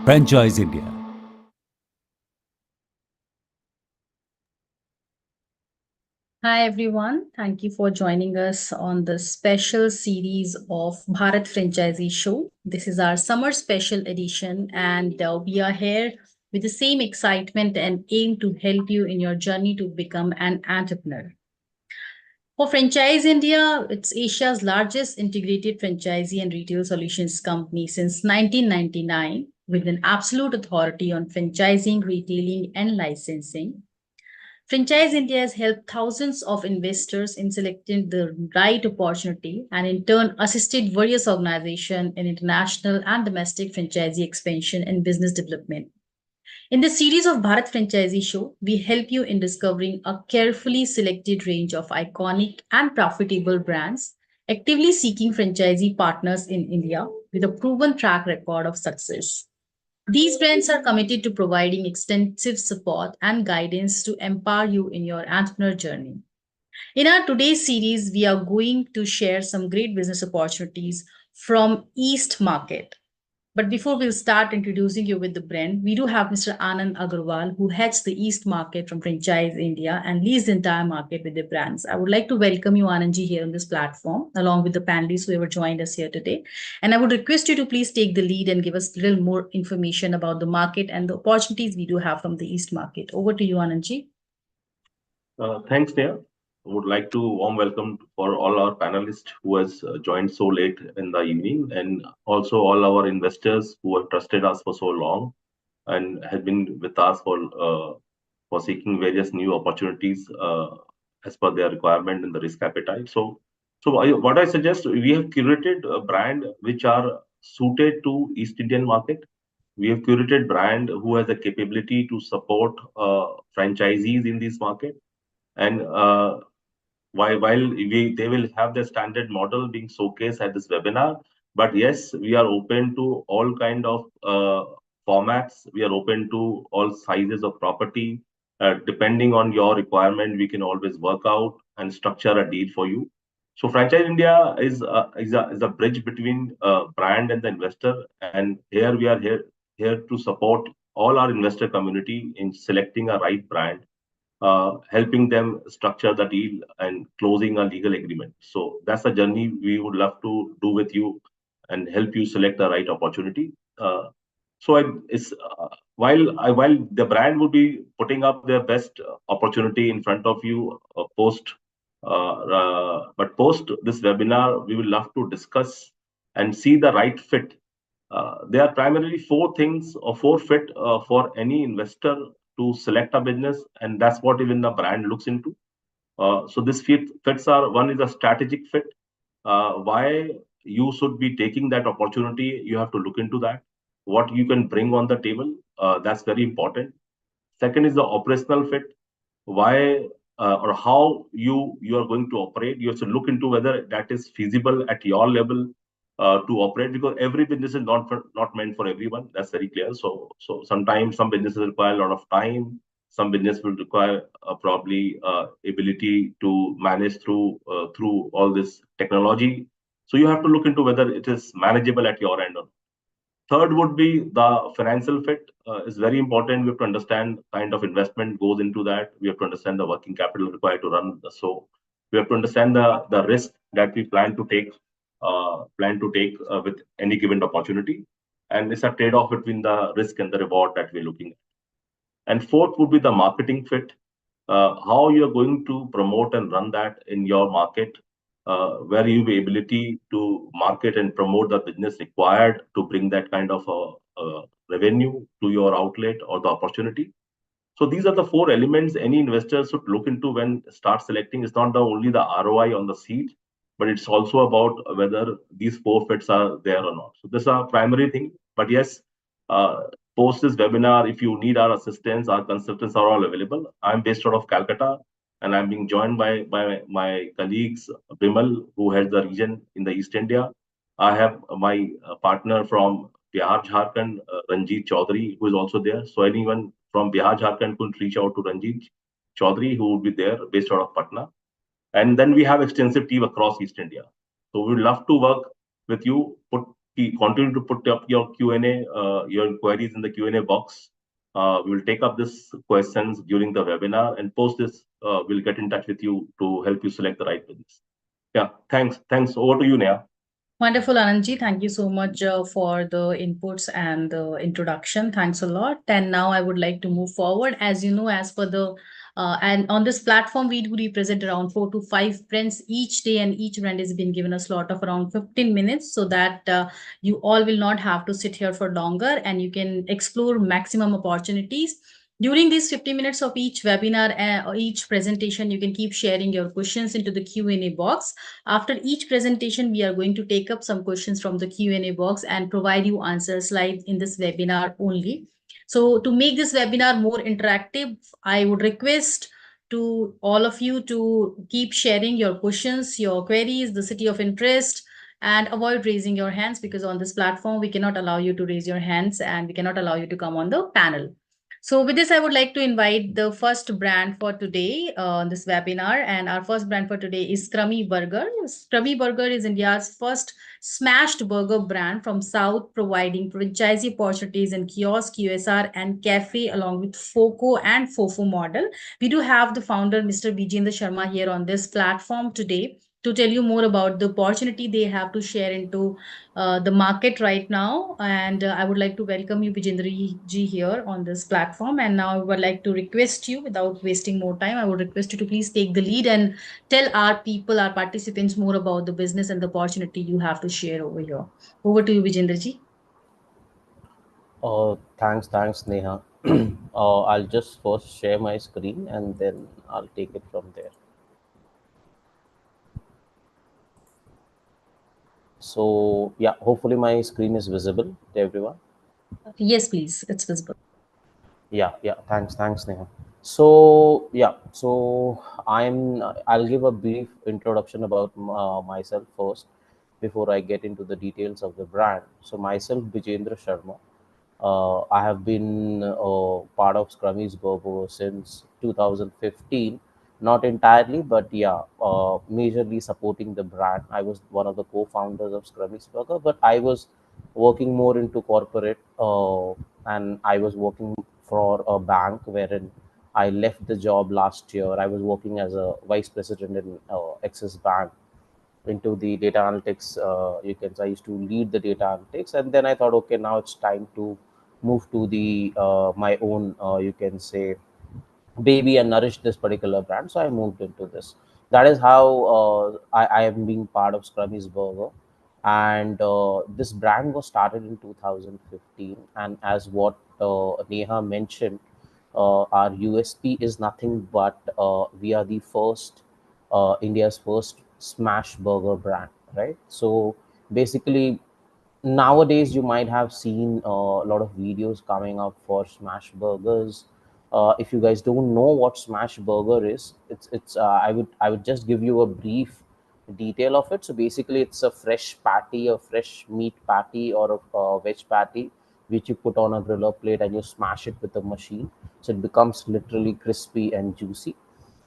Franchise India. Hi everyone, thank you for joining us on the special series of Bharat Franchisee Show. This is our summer special edition, and we are here with the same excitement and aim to help you in your journey to become an entrepreneur. For Franchise India, it's Asia's largest integrated franchisee and retail solutions company since 1999, with an absolute authority on franchising, retailing, and licensing. Franchise India has helped thousands of investors in selecting the right opportunity and in turn assisted various organizations in international and domestic franchisee expansion and business development. In the series of Bharat Franchisee Show, we help you in discovering a carefully selected range of iconic and profitable brands, actively seeking franchisee partners in India with a proven track record of success. These brands are committed to providing extensive support and guidance to empower you in your entrepreneur journey. In our today's series, we are going to share some great business opportunities from East Market. But before we'll start introducing you with the brand, we do have Mr. Anand Agarwal, who heads the East Market from Franchise India and leads the entire market with the brands. I would like to welcome you, Anandji, here on this platform, along with the panelists who have joined us here today. And I would request you to please take the lead and give us a little more information about the market and the opportunities we do have from the East Market. Over to you, Anandji. Thanks, Neha. I would like to warm welcome for all our panelists who has joined so late in the evening, and also all our investors who have trusted us for so long and have been with us for seeking various new opportunities as per their requirement and the risk appetite. What I suggest, we have curated a brand which are suited to East Indian market. We have curated brand who has the capability to support franchisees in this market, and while they will have the standard model being showcased at this webinar, but yes, we are open to all kind of formats. We are open to all sizes of property. Depending on your requirement, we can always work out and structure a deal for you. So Franchise India is a bridge between brand and the investor, and here we are here to support all our investor community in selecting a right brand, helping them structure the deal and closing a legal agreement. So that's a journey we would love to do with you and help you select the right opportunity. While the brand would be putting up their best opportunity in front of you but post this webinar, we will love to discuss and see the right fit. There are primarily four things or four fit for any investor to select a business, and that's what even the brand looks into. So this fits are, one is a strategic fit. Why you should be taking that opportunity, you have to look into that. What you can bring on the table, that's very important. Second is the operational fit. Why or how you are going to operate. You have to look into whether that is feasible at your level to operate, because every business is not meant for everyone. That's very clear. So sometimes some businesses require a lot of time. Some business will require probably ability to manage through all this technology. So you have to look into whether it is manageable at your end. Third would be the financial fit. Is very important. We have to understand kind of investment goes into that. We have to understand the working capital required to run. So we have to understand the risk that we plan to take with any given opportunity, and it's a trade-off between the risk and the reward that we're looking at. And fourth would be the marketing fit. How you're going to promote and run that in your market, where you have the ability to market and promote the business required to bring that kind of a revenue to your outlet or the opportunity. So these are the four elements any investor should look into when start selecting. It's not only the ROI on the seed, but it's also about whether these four fits are there or not. So this is our primary thing. But yes, post this webinar, if you need our assistance, our consultants are all available. I'm based out of Calcutta, and I'm being joined by my colleagues, Bimal, who heads the region in the East India. I have my partner from Bihar, Jharkhand, Ranjit Chaudhary, who is also there. So anyone from Bihar, Jharkhand could reach out to Ranjit Chaudhary, who would be there, based out of Patna. And then we have extensive team across East India. So we would love to work with you, put continue to put up your Q&A, your inquiries in the Q&A box. We will take up these questions during the webinar, and post this, we'll get in touch with you to help you select the right business. Yeah, thanks. Thanks. Over to you, Neha. Wonderful, Anandji. Thank you so much for the inputs and the introduction. Thanks a lot. And now I would like to move forward. As you know, as per the and on this platform, we do represent around 4 to 5 brands each day, and each brand is being given a slot of around 15 minutes so that you all will not have to sit here for longer and you can explore maximum opportunities. During these 50 minutes of each webinar or each presentation, you can keep sharing your questions into the Q&A box. After each presentation, we are going to take up some questions from the Q&A box and provide you answers live in this webinar only. So to make this webinar more interactive, I would request to all of you to keep sharing your questions, your queries, the city of interest, and avoid raising your hands, because on this platform, we cannot allow you to raise your hands and we cannot allow you to come on the panel. So with this, I would like to invite the first brand for today on this webinar. And our first brand for today is Scrummy Burger. Scrummy Burger is India's first smashed burger brand from South, providing franchisee opportunities in kiosk, QSR, and cafe, along with FOCO and FOFO model. We do have the founder, Mr. Vijendra Sharma, here on this platform today to tell you more about the opportunity they have to share into the market right now. And I would like to welcome you, Vijendra ji, here on this platform. And now I would like to request you, without wasting more time, I would request you to please take the lead and tell our people, our participants, more about the business and the opportunity you have to share over here. Over to you, Vijendra ji. Thanks, Neha. I'll just first share my screen and then I'll take it from there. So, yeah, hopefully my screen is visible to everyone. Yes, please. It's visible. Yeah. Thanks, Neha. So I'll give a brief introduction about myself first before I get into the details of the brand. So myself, Vijendra Sharma. I have been part of Scrummy's Burger since 2015. Not entirely, but yeah, majorly supporting the brand. I was one of the co-founders of Scrummy's Burger, but I was working more into corporate, and I was working for a bank wherein I left the job last year. I was working as a vice president in Axis Bank into the data analytics. I used to lead the data analytics, and then I thought, okay, now it's time to move to the my own, you can say, baby, and nourish this particular brand. So I moved into this. That is how I am being part of Scrummy's Burger. And this brand was started in 2015. And as what Neha mentioned, our USP is nothing but we are the first, India's first smash burger brand, right? So basically, nowadays you might have seen a lot of videos coming up for smash burgers. If you guys don't know what smash burger is, it's I would just give you a brief detail of it. So basically, it's a fresh patty, a fresh meat patty, or a veg patty, which you put on a griller plate and you smash it with a machine, so it becomes literally crispy and juicy.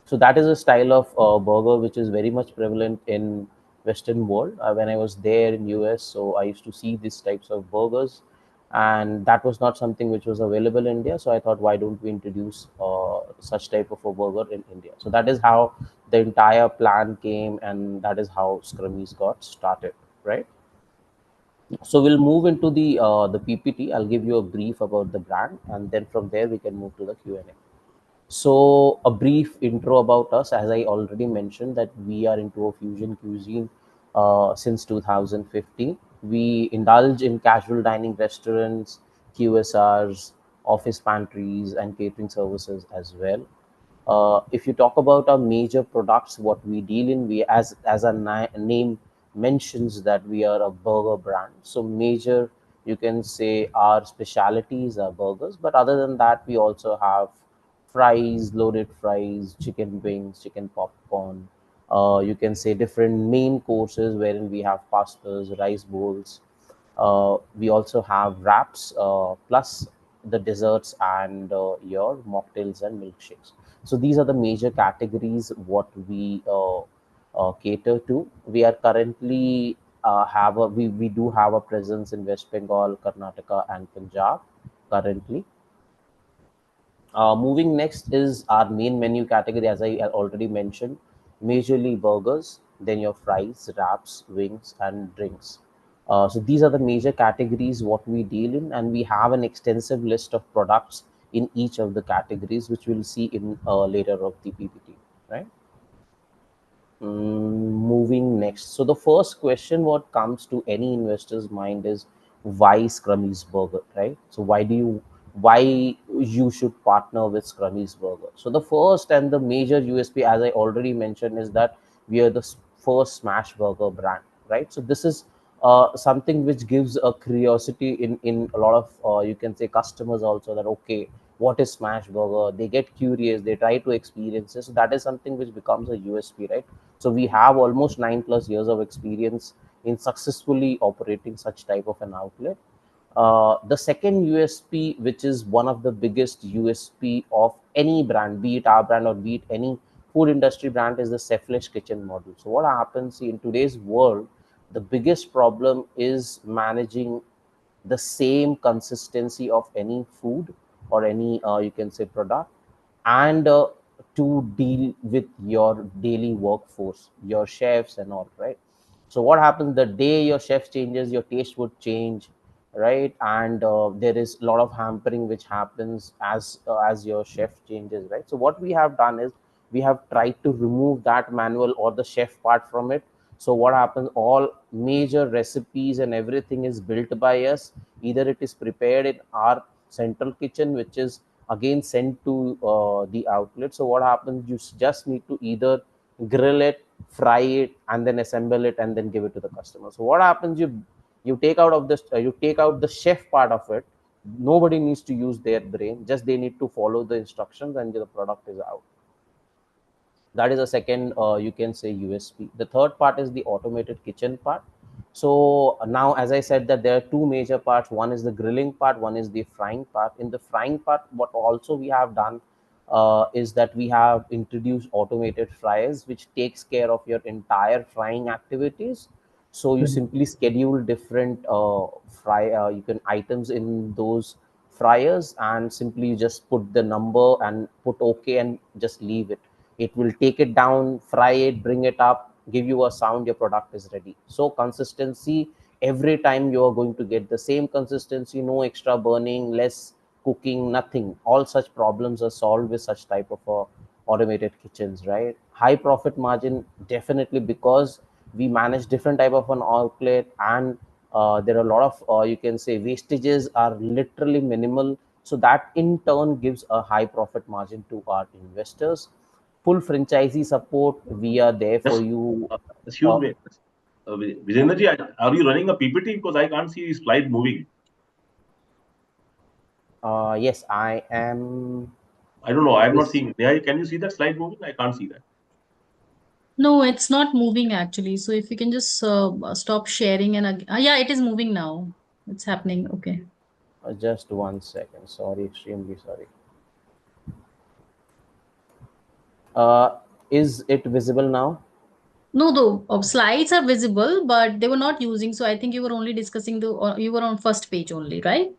So that is a style of burger which is very much prevalent in Western world. When I was there in US, so I used to see these types of burgers, and that was not something which was available in India. So I thought, why don't we introduce such type of a burger in India? So that is how the entire plan came, and that is how Scrummy's got started, right? So we'll move into the PPT. I'll give you a brief about the brand, and then from there we can move to the Q&A. So, a brief intro about us. As I already mentioned, that we are into a fusion cuisine since 2015. We indulge in casual dining restaurants, QSRs, office pantries, and catering services as well. If you talk about our major products, what we deal in, we as our name mentions that we are a burger brand. So major, you can say, our specialities are burgers, but other than that, we also have fries, loaded fries, chicken wings, chicken popcorn. You can say different main courses wherein we have pastas, rice bowls. We also have wraps, plus the desserts and your mocktails and milkshakes. So these are the major categories what we cater to. We are currently we do have a presence in West Bengal, Karnataka, and Punjab currently. Moving next is our main menu category, as I already mentioned, majorly burgers, then your fries, wraps, wings, and drinks. So these are the major categories what we deal in, and we have an extensive list of products in each of the categories, which we'll see in later of the PPT, right? Moving next. So the first question what comes to any investor's mind is why Scrummy's Burger, right? So why you should partner with Scrummy's Burger? So the first and the major USP, as I already mentioned, is that we are the first smash burger brand, right? So this is something which gives a curiosity in a lot of you can say customers also, that okay, what is smash burger? They get curious, they try to experience it. So that is something which becomes a USP, right? So we have almost 9+ years of experience in successfully operating such type of an outlet. The second USP, which is one of the biggest USP of any brand, be it our brand or be it any food industry brand, is the selfless kitchen model. So what happens in today's world, the biggest problem is managing the same consistency of any food or any you can say product, and to deal with your daily workforce, your chefs and all, right? So what happens the day your chef changes, your taste would change, right? And there is a lot of hampering which happens as your chef changes, right? So what we have done is we have tried to remove that manual or the chef part from it. So what happens, all major recipes and everything is built by us. Either it is prepared in our central kitchen, which is again sent to the outlet. So what happens, you just need to either grill it, fry it, and then assemble it and then give it to the customer. So what happens, you take out of this you take out the chef part of it. Nobody needs to use their brain, just they need to follow the instructions and the product is out. That is a second you can say USP. The third part is the automated kitchen part. So now, as I said, that there are two major parts. One is the grilling part, one is the frying part. In the frying part, what also we have done is that we have introduced automated fryers, which takes care of your entire frying activities. So you Mhm. simply schedule different fry you can items in those fryers, and simply you just put the number and put okay and just leave it. It will take it down, fry it, bring it up, give you a sound, your product is ready. So consistency, every time you are going to get the same consistency, no extra burning, less cooking, nothing. All such problems are solved with such type of automated kitchens, right? High profit margin, definitely, because we manage different type of an outlet, and there are a lot of you can say wastages are literally minimal. So that in turn gives a high profit margin to our investors. Full franchisee support, we are there for Just you. excuse uh, me, Vijender ji, are you running a PPT? Because I can't see the slide moving. yes, I am. I don't know. I'm not Is seeing. Neha, can you see that slide moving? I can't see that. No, it's not moving actually. So if you can just stop sharing and yeah, it is moving now. It's happening. Okay. just 1 second, sorry, extremely sorry. uh, is it visible now? No, the slides are visible, but they were not using. So I think you were only discussing you were on first page only, right?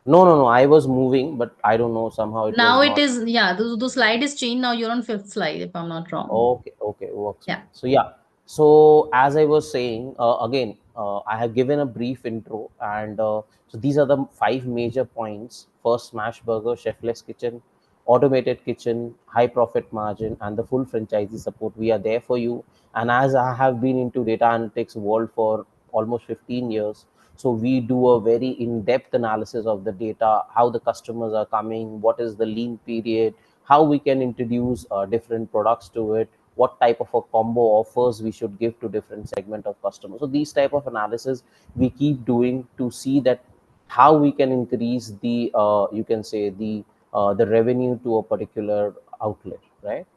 No, no, no, I was moving, but I don't know, somehow it was Now it not. is, yeah, the slide is changed. Now you're on fifth slide, if I'm not wrong. Okay, okay, works Yeah. fine. So yeah, so as I was saying, again, I have given a brief intro, and so these are the five major points: first, smash burger, chefless kitchen, automated kitchen, high profit margin, and the full franchisee support. We are there for you. And as I have been into data analytics world for almost 15 years, so we do a very in-depth analysis of the data, how the customers are coming, what is the lean period, how we can introduce different products to it, what type of a combo offers we should give to different segment of customers. So these type of analysis we keep doing to see that how we can increase the you can say the revenue to a particular outlet, right?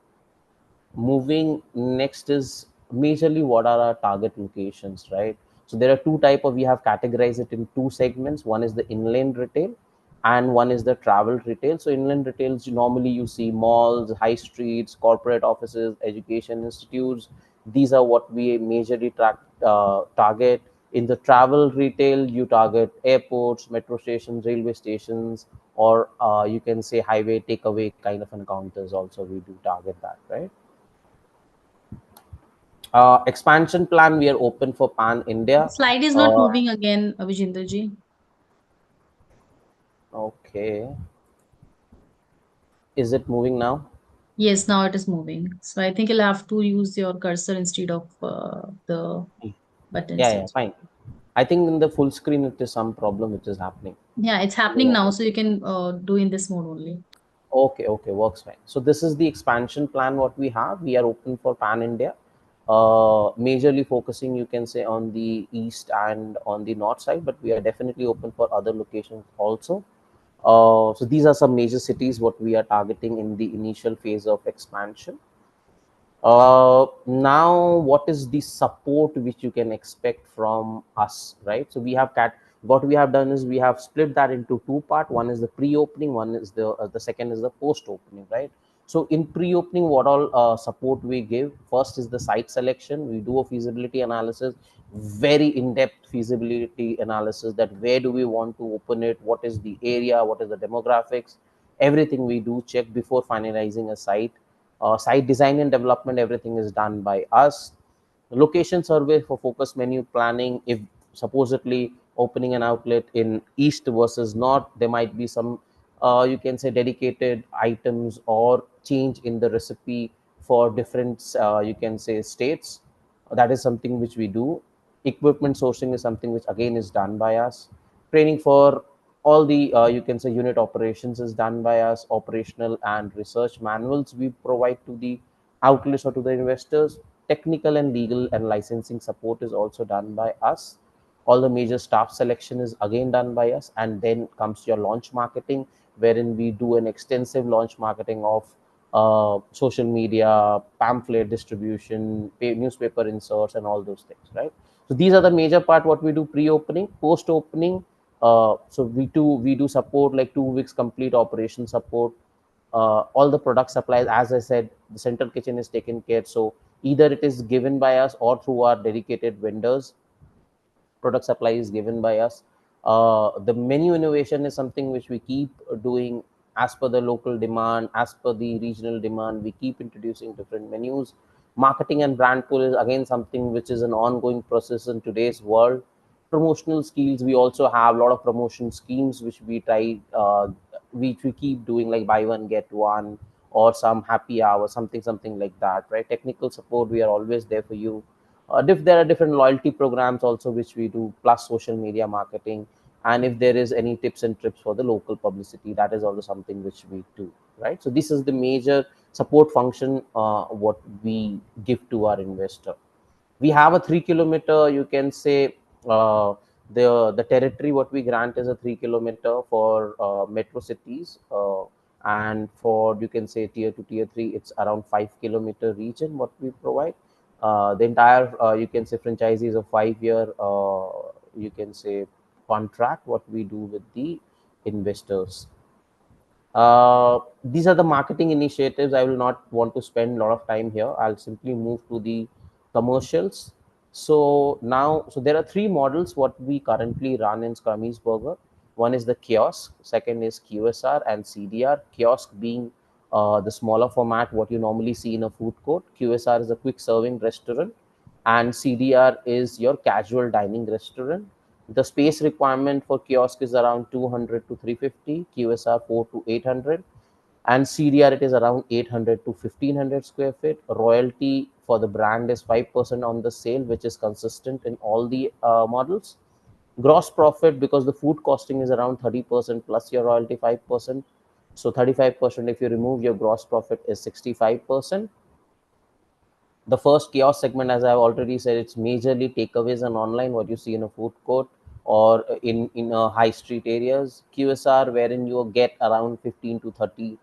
Moving next is majorly what are our target locations, right? So there are two type of, we have categorized it in two segments. One is the inland retail and one is the travel retail. So inland retails, normally you see malls, high streets, corporate offices, education institutes, These are what we majorly target. In the travel retail, you target airports, metro stations, railway stations, or you can say highway takeaway kind of encounters. Also, we do target that, right? Expansion plan, we are open for pan The India. slide is not Uh, moving again, Vijinderji. okay, is it moving now? Yes, now it is moving. So I think you'll have to use your cursor instead of the buttons. Yeah, yeah, Yes. fine. I think in the full screen it is some problem which is happening. Yeah, it's happening now. So you can do in this mode only. Okay, okay, works fine. So this is the expansion plan what we have. We are open for pan India, majorly focusing, you can say, on the east and on the north side, but we are definitely open for other locations also. So these are some major cities what we are targeting in the initial phase of expansion. Now what is the support which you can expect from us, right? So we have what we have done is we have split that into two part. One is the pre-opening, one is the second is the post-opening, right? So in pre-opening, what all support we give? First is the site selection. We do a feasibility analysis, very in-depth feasibility analysis, that where do we want to open it, what is the area, what is the demographics, everything we do check before finalizing a site. Site design and development, everything is done by us. Location survey for focus menu planning. If supposedly opening an outlet in east versus north, there might be some you can say dedicated items or change in the recipe for different you can say states. That is something which we do. Equipment sourcing is something which again is done by us. Training for all the you can say unit operations is done by us. Operational and research manuals we provide to the outlets or to the investors. Technical and legal and licensing support is also done by us. All the major staff selection is again done by us. And then comes your launch marketing, wherein we do an extensive launch marketing of social media, pamphlet distribution, newspaper inserts, and all those things, right? So these are the major part what we do pre-opening. Post-opening, so we do support like 2 weeks complete operation support. All the product supplies, as I said, the central kitchen is taken care. So either it is given by us or through our dedicated vendors, product supply is given by us. The menu innovation is something which we keep doing as per the local demand, as per the regional demand. We keep introducing different menus. Marketing and brand pull is again something which is an ongoing process in today's world. Promotional skills, we also have a lot of promotion schemes which we try, which we keep doing, like buy one get one, or some happy hour, something like that, right? Technical support, we are always there for you. If there are different loyalty programs also which we do, plus social media marketing. And if there is any tips and trips for the local publicity, that is also something which we do, right? So this is the major support function what we give to our investor. We have a 3 kilometer, you can say, uh, the territory what we grant is a 3 kilometer for metro cities, and for, you can say, tier 2 tier 3, it's around 5 kilometer region what we provide. The entire you can say franchise is a 5 year you can say contract what we do with the investors. These are the marketing initiatives. I will not want to spend a lot of time here. I'll simply move to the commercials. So now, so there are three models what we currently run in Scrummy's Burger. One is the kiosk, second is QSR and CDR. Kiosk being the smaller format, what you normally see in a food court. QSR is a quick serving restaurant, and CDR is your casual dining restaurant. The space requirement for kiosk is around 200 to 350, QSR 4 to 800, and CDR it is around 800 to 1500 square feet. Royalty for the brand is 5% on the sale, which is consistent in all the models. Gross profit, because the food costing is around 30% plus your royalty 5%. So 35%, if you remove your gross profit, is 65%. The first kiosk segment, as I've already said, it's majorly takeaways and online, what you see in a food court or in high street areas. QSR, wherein you get around 15 to 30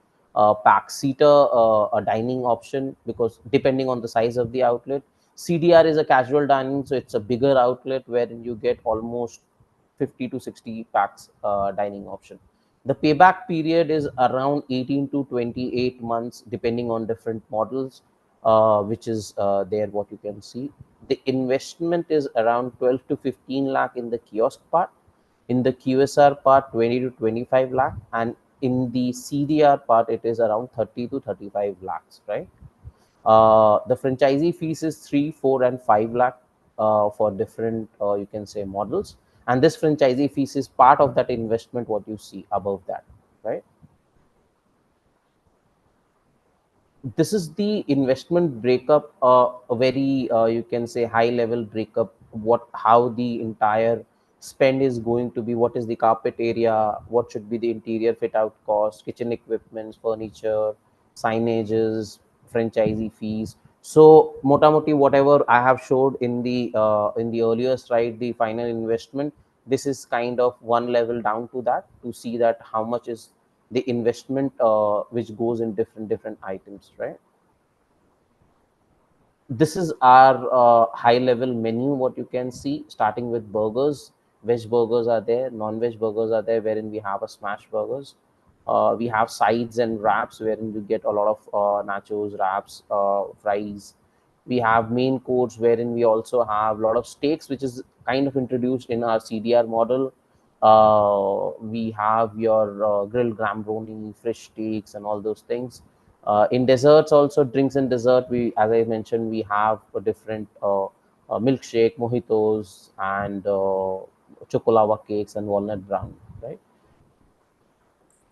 pack seater, a dining option, because depending on the size of the outlet. CDR is a casual dining, so it's a bigger outlet wherein you get almost 50 to 60 packs dining option. The payback period is around 18 to 28 months depending on different models. which is there. What you can see, the investment is around 12 to 15 lakh in the kiosk part, in the QSR part 20 to 25 lakh, and in the CDR part it is around 30 to 35 lakhs, right? The franchisee fees is 3, 4, and 5 lakh for different, you can say, models. And this franchisee fees is part of that investment, what you see above that, right? This is the investment breakup, a very, you can say, high level breakup, what, how the entire spend is going to be, what is the carpet area, what should be the interior fit out cost, kitchen equipments, furniture, signages, franchisee fees. So motamoti whatever I have showed in the earlier slide, the final investment, this is kind of one level down to that, to see that how much is the investment which goes in different items, right? This is our high level menu, what you can see, starting with burgers. Veg burgers are there, non-veg burgers are there, wherein we have a smash burgers. We have sides and wraps, wherein you get a lot of nachos, wraps, fries. We have main course, wherein we also have a lot of steaks, which is kind of introduced in our CDR model. We have your grilled grambroni, fish steaks, and all those things. In desserts also, drinks and dessert, we, as I mentioned, we have a different milkshake, mojitos, and chocolava cakes and walnut brown, right?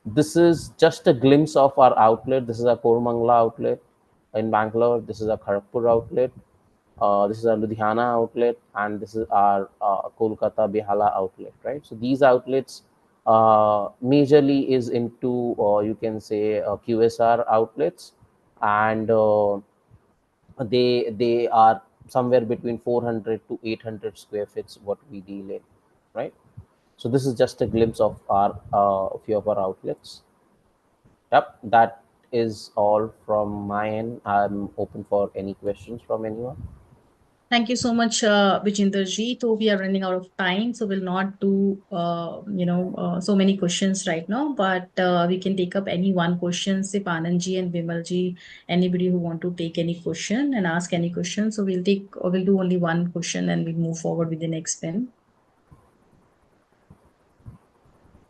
This is just a glimpse of our outlet. This is a Kormangla outlet in Bangalore. This is a Kharagpur outlet. This is our Ludhiana outlet, and this is our Kolkata Behala outlet, right? So these outlets majorly is into, you can say, QSR outlets, and they are somewhere between 400 to 800 square feet, what we deal in, right? So this is just a glimpse of our few of our outlets. Yep, that is all from my end. I'm open for any questions from anyone. Thank you so much, Vijinderji. So we are running out of time, so we'll not do so many questions right now. But we can take up any one question. If Anandji and Vimalji, anybody who want to take any question and ask any question, so we'll take, or we'll do only one question and we'll move forward with the next pen.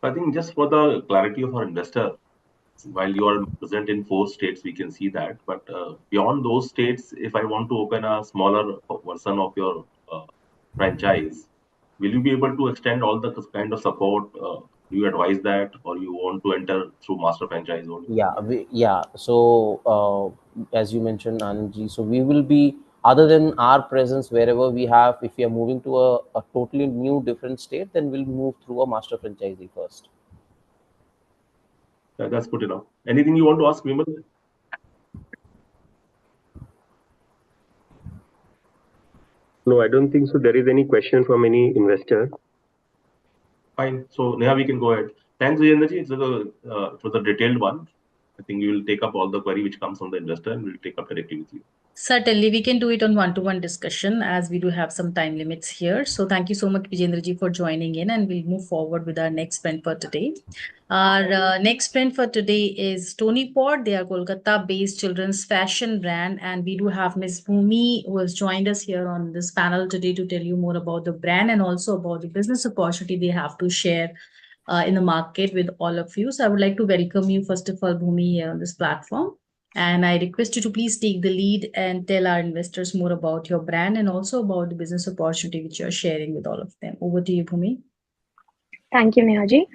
I think just for the clarity of our investor, while you are present in 4 states, we can see that. But beyond those states, if I want to open a smaller version of your franchise, will you be able to extend all the kind of support? Do you advise that, or you want to enter through master franchise only? Yeah. So as you mentioned, Anandji, so we will be, other than our presence wherever we have, if we are moving to a totally new different state, then we'll move through a master franchisee first. That's good enough. Anything you want to ask, Vimal? No, I don't think so. There is any question from any investor. Fine. So Neha, we can go ahead. Thanks, Vijendraji. It was a detailed one. I think you will take up all the query which comes from the investor, and we'll take up directly with you. Certainly, we can do it on one-to-one discussion, as we do have some time limits here. So thank you so much, Vijendraji, for joining in, and we'll move forward with our next sprint for today. Our next sprint for today is Tony Pod. They are Kolkata-based children's fashion brand, and we do have Ms. Bhumi, who has joined us here on this panel today to tell you more about the brand and also about the business opportunity they have to share in the market with all of you. So I would like to welcome you, first of all, Bhumi, here on this platform. And I request you to please take the lead and tell our investors more about your brand and also about the business opportunity which you're sharing with all of them. Over to you, Bhumi. Thank you, Nehaji.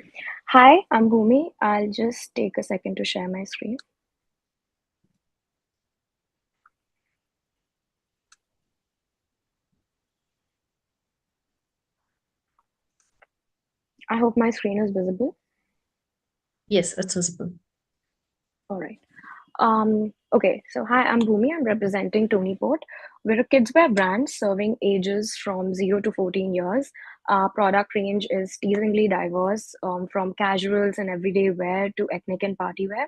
Hi, I'm Bhumi. I'll just take a second to share my screen. I hope my screen is visible. Yes, it's visible. All right. Okay, so hi, I'm Bhumi. I'm representing Tony Port. We're a kidswear brand serving ages from 0 to 14 years. Our product range is teasingly diverse, from casuals and everyday wear to ethnic and party wear.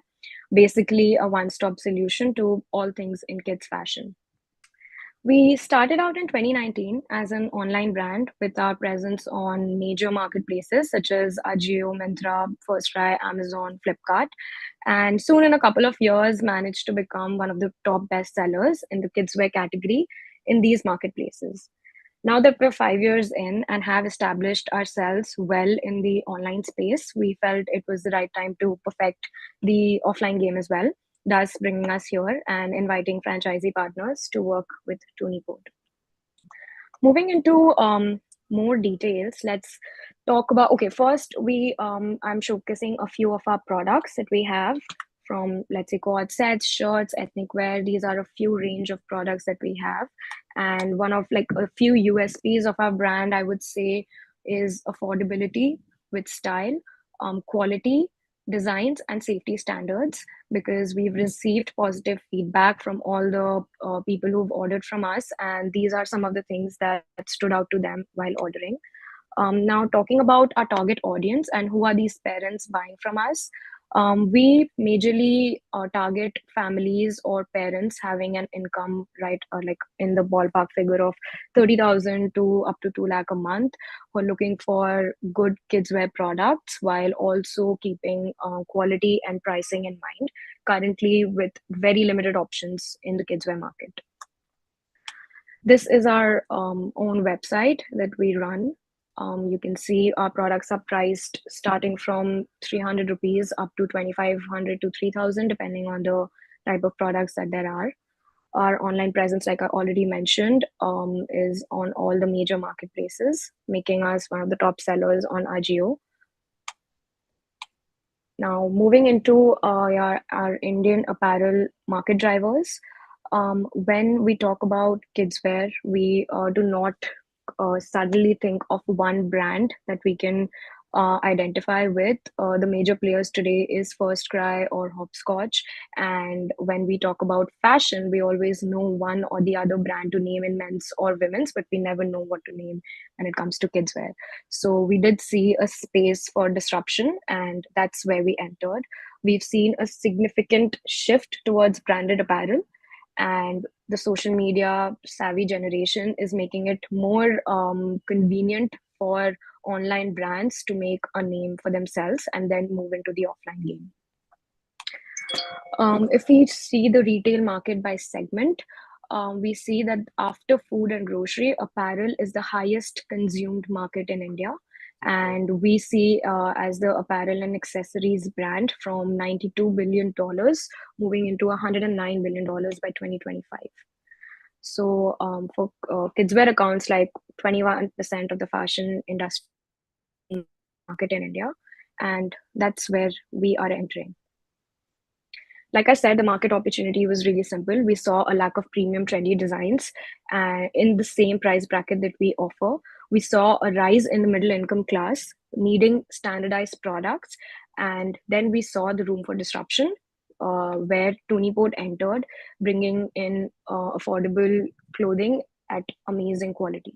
Basically, a one-stop solution to all things in kids fashion. We started out in 2019 as an online brand with our presence on major marketplaces such as Ajio, Myntra, FirstCry, Amazon, Flipkart, and soon in a couple of years managed to become one of the top bestsellers in the kidswear category in these marketplaces. Now that we're 5 years in and have established ourselves well in the online space, we felt it was the right time to perfect the offline game as well, thus bringing us here and inviting franchisee partners to work with Tuniport. Moving into more details, let's talk about, okay, first I'm showcasing a few of our products that we have from, let's say, cord sets, shirts, ethnic wear. These are a few range of products that we have. And one of like a few USPs of our brand, I would say, is affordability with style, quality, designs, and safety standards, because we've received positive feedback from all the people who've ordered from us. And these are some of the things that stood out to them while ordering. Now, talking about our target audience and who are these parents buying from us, we majorly target families or parents having an income right like in the ballpark figure of 30,000 to up to 2 lakh a month, who are looking for good kids wear products while also keeping quality and pricing in mind, currently with very limited options in the kids wear market. This is our own website that we run. You can see our products are priced starting from 300 rupees up to 2,500 to 3,000, depending on the type of products that there are. Our online presence, like I already mentioned, is on all the major marketplaces, making us one of the top sellers on Ajio. Now, moving into our Indian apparel market drivers. When we talk about kids wear, we do not suddenly think of one brand that we can identify with. The major players today is First Cry or Hopscotch. And when we talk about fashion, we always know one or the other brand to name in men's or women's, but we never know what to name when it comes to kids wear. So we did see a space for disruption, and that's where we entered. We've seen a significant shift towards branded apparel, and the social media savvy generation is making it more convenient for online brands to make a name for themselves and then move into the offline game. If we see the retail market by segment, we see that after food and grocery, apparel is the highest consumed market in India. And we see as the apparel and accessories brand from $92 billion moving into $109 billion by 2025. So for kidswear accounts like 21% of the fashion industry market in India, and that's where we are entering. Like I said, the market opportunity was really simple. We saw a lack of premium trendy designs in the same price bracket that we offer. We saw a rise in the middle income class needing standardized products. And then we saw the room for disruption, where Tuniport entered, bringing in affordable clothing at amazing quality.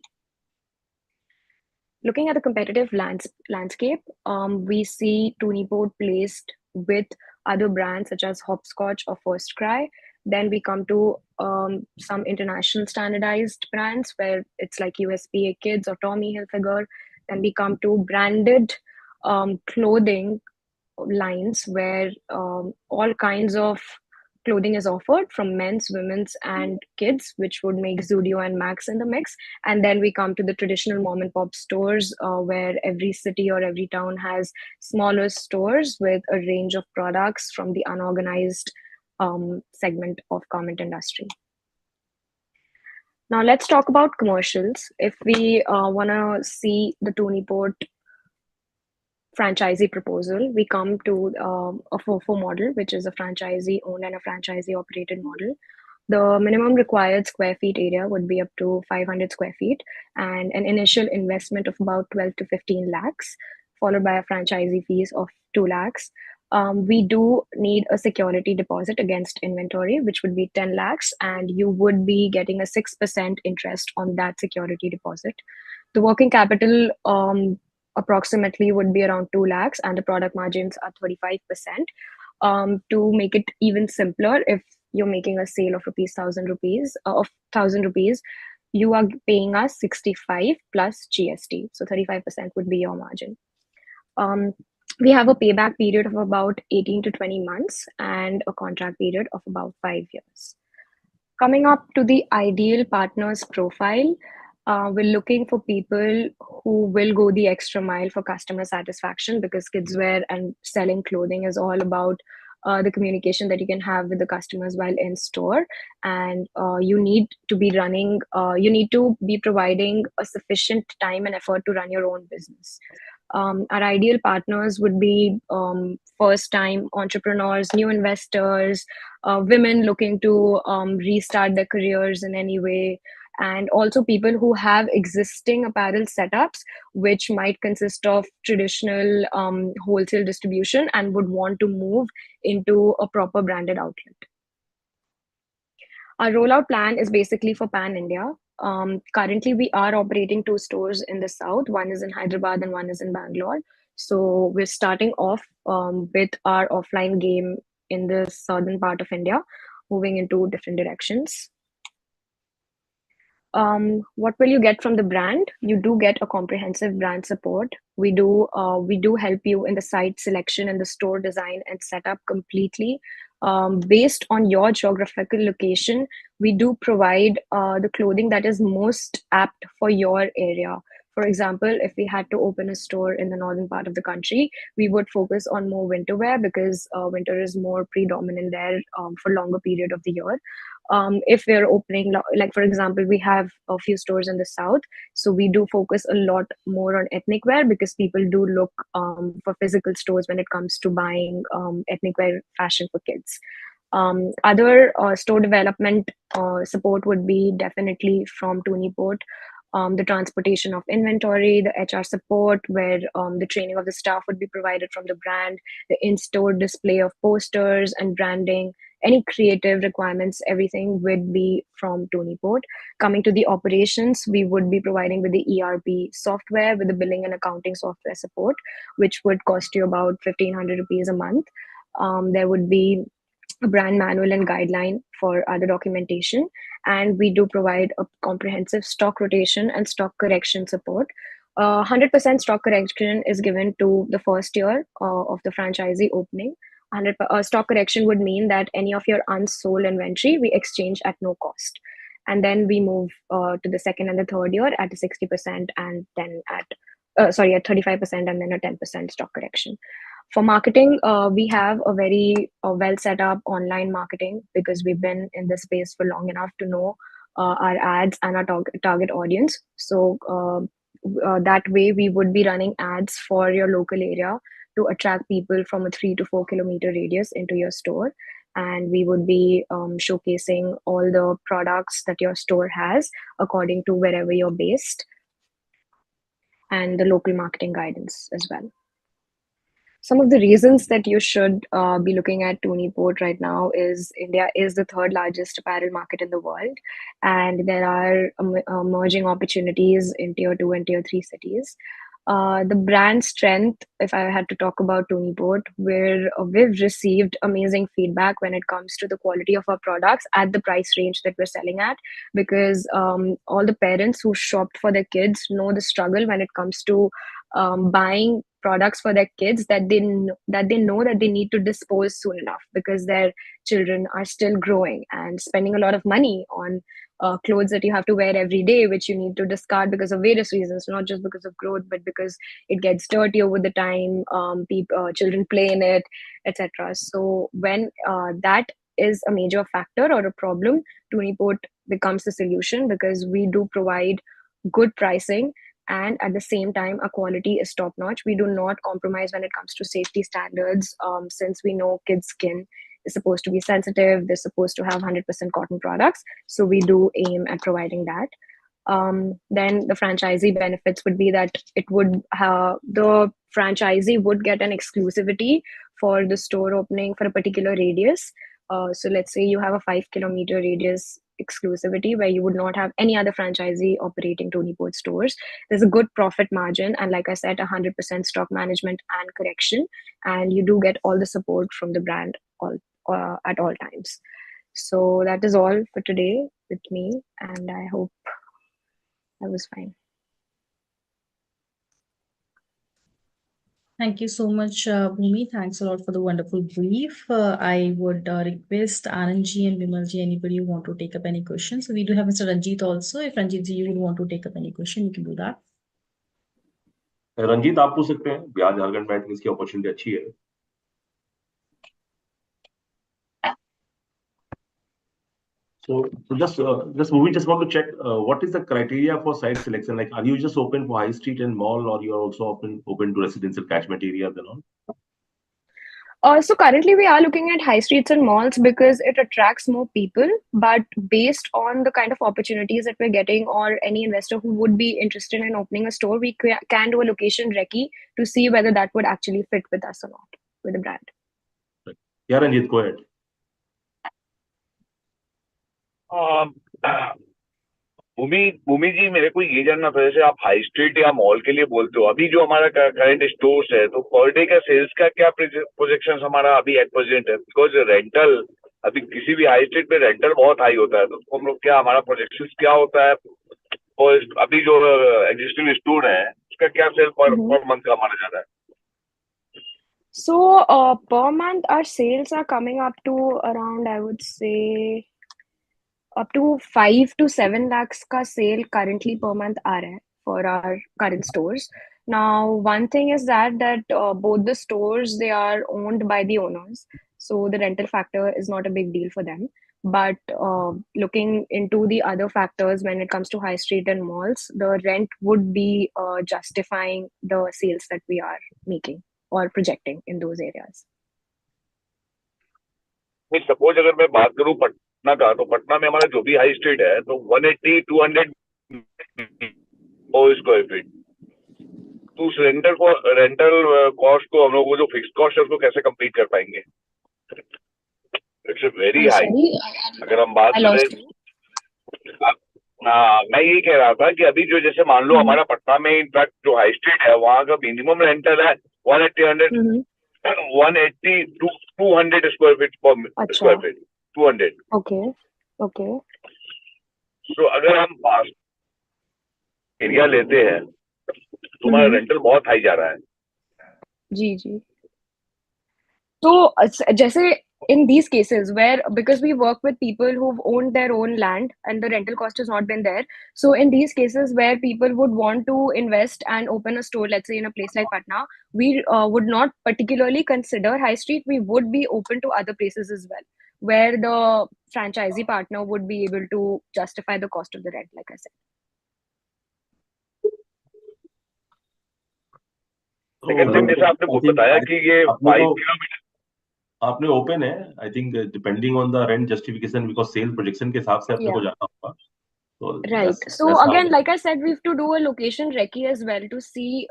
Looking at the competitive landscape, we see Tuniport placed with other brands such as Hopscotch or First Cry. Then we come to some international standardized brands where it's like USPA Kids or Tommy Hilfiger. Then we come to branded clothing lines where all kinds of clothing is offered from men's, women's, and kids, which would make Zudio and Max in the mix. And then we come to the traditional mom and pop stores, where every city or every town has smaller stores with a range of products from the unorganized segment of garment industry. Now let's talk about commercials. If we want to see the Tuniport franchisee proposal, we come to a FOFO model, which is a franchisee owned and a franchisee operated model. The minimum required square feet area would be up to 500 square feet and an initial investment of about 12 to 15 lakhs, followed by a franchisee fees of 2 lakhs. We do need a security deposit against inventory, which would be 10 lakhs, and you would be getting a 6% interest on that security deposit. The working capital approximately would be around 2 lakhs, and the product margins are 35%. To make it even simpler, if you're making a sale of ₹1,000, you are paying us 65 plus GST. So 35% would be your margin. We have a payback period of about 18 to 20 months and a contract period of about 5 years. Coming up to the ideal partners profile, we're looking for people who will go the extra mile for customer satisfaction, because kidswear and selling clothing is all about the communication that you can have with the customers while in store. And you need to be providing a sufficient time and effort to run your own business. Our ideal partners would be first time entrepreneurs, new investors, women looking to restart their careers in any way, and also people who have existing apparel setups, which might consist of traditional wholesale distribution and would want to move into a proper branded outlet. Our rollout plan is basically for Pan India. Currently, we are operating 2 stores in the south. One is in Hyderabad and one is in Bangalore. So we're starting off with our offline game in the southern part of India, moving into different directions. What will you get from the brand? You do get a comprehensive brand support. We do help you in the site selection and the store design and setup completely. Based on your geographical location, we do provide the clothing that is most apt for your area. For example, if we had to open a store in the northern part of the country, we would focus on more winter wear, because winter is more predominant there for longer period of the year. If we're opening, like for example, we have a few stores in the south, so we do focus a lot more on ethnic wear, because people do look for physical stores when it comes to buying ethnic wear fashion for kids. Other store development support would be definitely from Tuniport. The transportation of inventory, the HR support, where the training of the staff would be provided from the brand, the in-store display of posters and branding, any creative requirements, everything would be from Tuniport. Coming to the operations, we would be providing with the ERP software, with the billing and accounting software support, which would cost you about ₹1,500 a month. There would be a brand manual and guideline for other documentation, and we do provide a comprehensive stock rotation and stock correction support. 100% stock correction is given to the first year of the franchisee opening. Stock correction would mean that any of your unsold inventory we exchange at no cost, and then we move to the second and the third year at a 60% and then at 35% and then a 10% stock correction. For marketing, we have a very well set up online marketing, because we've been in this space for long enough to know our ads and our target audience. So that way we would be running ads for your local area to attract people from a 3 to 4 kilometer radius into your store. And we would be showcasing all the products that your store has according to wherever you're based, and the local marketing guidance as well. Some of the reasons that you should be looking at Tuniport right now is India is the third largest apparel market in the world, and there are emerging opportunities in tier 2 and tier 3 cities. The brand strength, if I had to talk about Tuniport, we've received amazing feedback when it comes to the quality of our products at the price range that we're selling at, because all the parents who shopped for their kids know the struggle when it comes to buying products for their kids that they know that they need to dispose soon enough, because their children are still growing and spending a lot of money on clothes that you have to wear every day, which you need to discard because of various reasons, not just because of growth, but because it gets dirty over the time. Children play in it, etc. So when that is a major factor or a problem, Tuniport becomes the solution, because we do provide good pricing, and at the same time our quality is top notch. We do not compromise when it comes to safety standards, since we know kids' skin is supposed to be sensitive, they're supposed to have 100% cotton products, so we do aim at providing that. Then the franchisee benefits would be that the franchisee would get an exclusivity for the store opening for a particular radius. So let's say you have a 5 kilometer radius exclusivity where you would not have any other franchisee operating Tuniport stores. There's a good profit margin, and like I said, 100% stock management and correction, and you do get all the support from the brand at all times. So that is all for today with me, and I hope I was fine. Thank you so much, Bhumi. Thanks a lot for the wonderful brief. I would request Anandji and Vimalji, anybody who want to take up any questions. So we do have Mr. Ranjit also. If Ranjitji, you would want to take up any question, you can do that. Ranjit आप पूछ सकते हैं, Bihar Jharkhand bank इसकी opportunity अच्छी है. So just we just want to check what is the criteria for site selection? Like, are you just open for high street and mall, or you are also open to residential catchment areas and all? So currently we are looking at high streets and malls because it attracts more people, but based on the kind of opportunities that we're getting or any investor who would be interested in opening a store, we can do a location recce to see whether that would actually fit with us or not, with the brand. Right. Yeah, Ranjit, go ahead. भूमि जी, मेरे को ये जानना था, जैसे आप high street या mall के लिए बोलते हो, अभी जो हमारा करंट स्टोर्स है, तो पर डे का सेल्स का क्या प्रोजेक्शन हमारा अभी एट प्रेजेंट है? बिकॉज रेंटल अभी किसी भी हाई स्ट्रीट पे रेंटल बहुत हाई होता है, तो हम लोग क्या, हमारा प्रोजेक्शन क्या होता है? और अभी जो एग्जिस्टिंग स्टोर है उसका क्या सेल पर मंथ का माना जाता है? So per month our sales are coming up to around, I would say, up to 5 to 7 lakhs ka sale currently per month aa raha hai for our current stores. Now, one thing is that both the stores, they are owned by the owners, so the rental factor is not a big deal for them. But looking into the other factors when it comes to high street and malls, the rent would be justifying the sales that we are making or projecting in those areas. Suppose अगर मैं बात करूं पटना का, तो पटना में हमारा जो भी हाई स्ट्रीट है, तो 180 200 स्क्वायर फीट, तो उस रेंटल कॉस्ट को हम लोग वो जो फिक्स कॉस्ट है उसको कैसे कंप्लीट कर पाएंगे? It's very high. अगर हम बात करें, मैं ये कह रहा था कि अभी जो जैसे मान लो हमारा पटना में इनफैक्ट जो हाई स्ट्रीट है वहाँ का मिनिमम रेंटल है 180 200 स्क्वायर फीट पर स्क्वायर फीट 200. ओके. तो अगर हम पास एरिया लेते हैं तो हमारा रेंटल बहुत हाई जा रहा है. जी. तो जैसे in these cases where, because we work with people who've owned their own land and the rental cost has not been there, so in these cases where people would want to invest and open a store, let's say in a place like Patna, we would not particularly consider high street. We would be open to other places as well, where the franchisee partner would be able to justify the cost of the rent, like I said. लेकिन जैसे आपने बताया कि ये 5 kilometre आपने open है, I think depending on the rent justification, because sale projection के हिसाब से आपने को जाना होगा. Right. So again, like I said, we have to do a location recce as well to see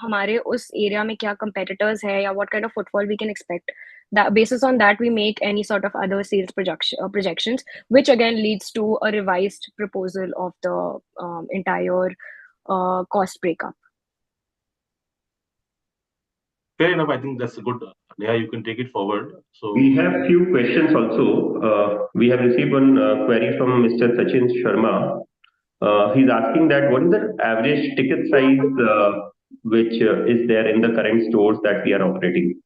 हमारे उस area में क्या competitors है या what kind of footfall we can expect. That basis on that we make any sort of other sales projections, which again leads to a revised proposal of the entire cost breakup. Fair enough. I think that's good. Yeah, you can take it forward. So we have few questions also. We have received one query from Mr. Sachin Sharma. He's asking that what is the average ticket size which is there in the current stores that we are operating?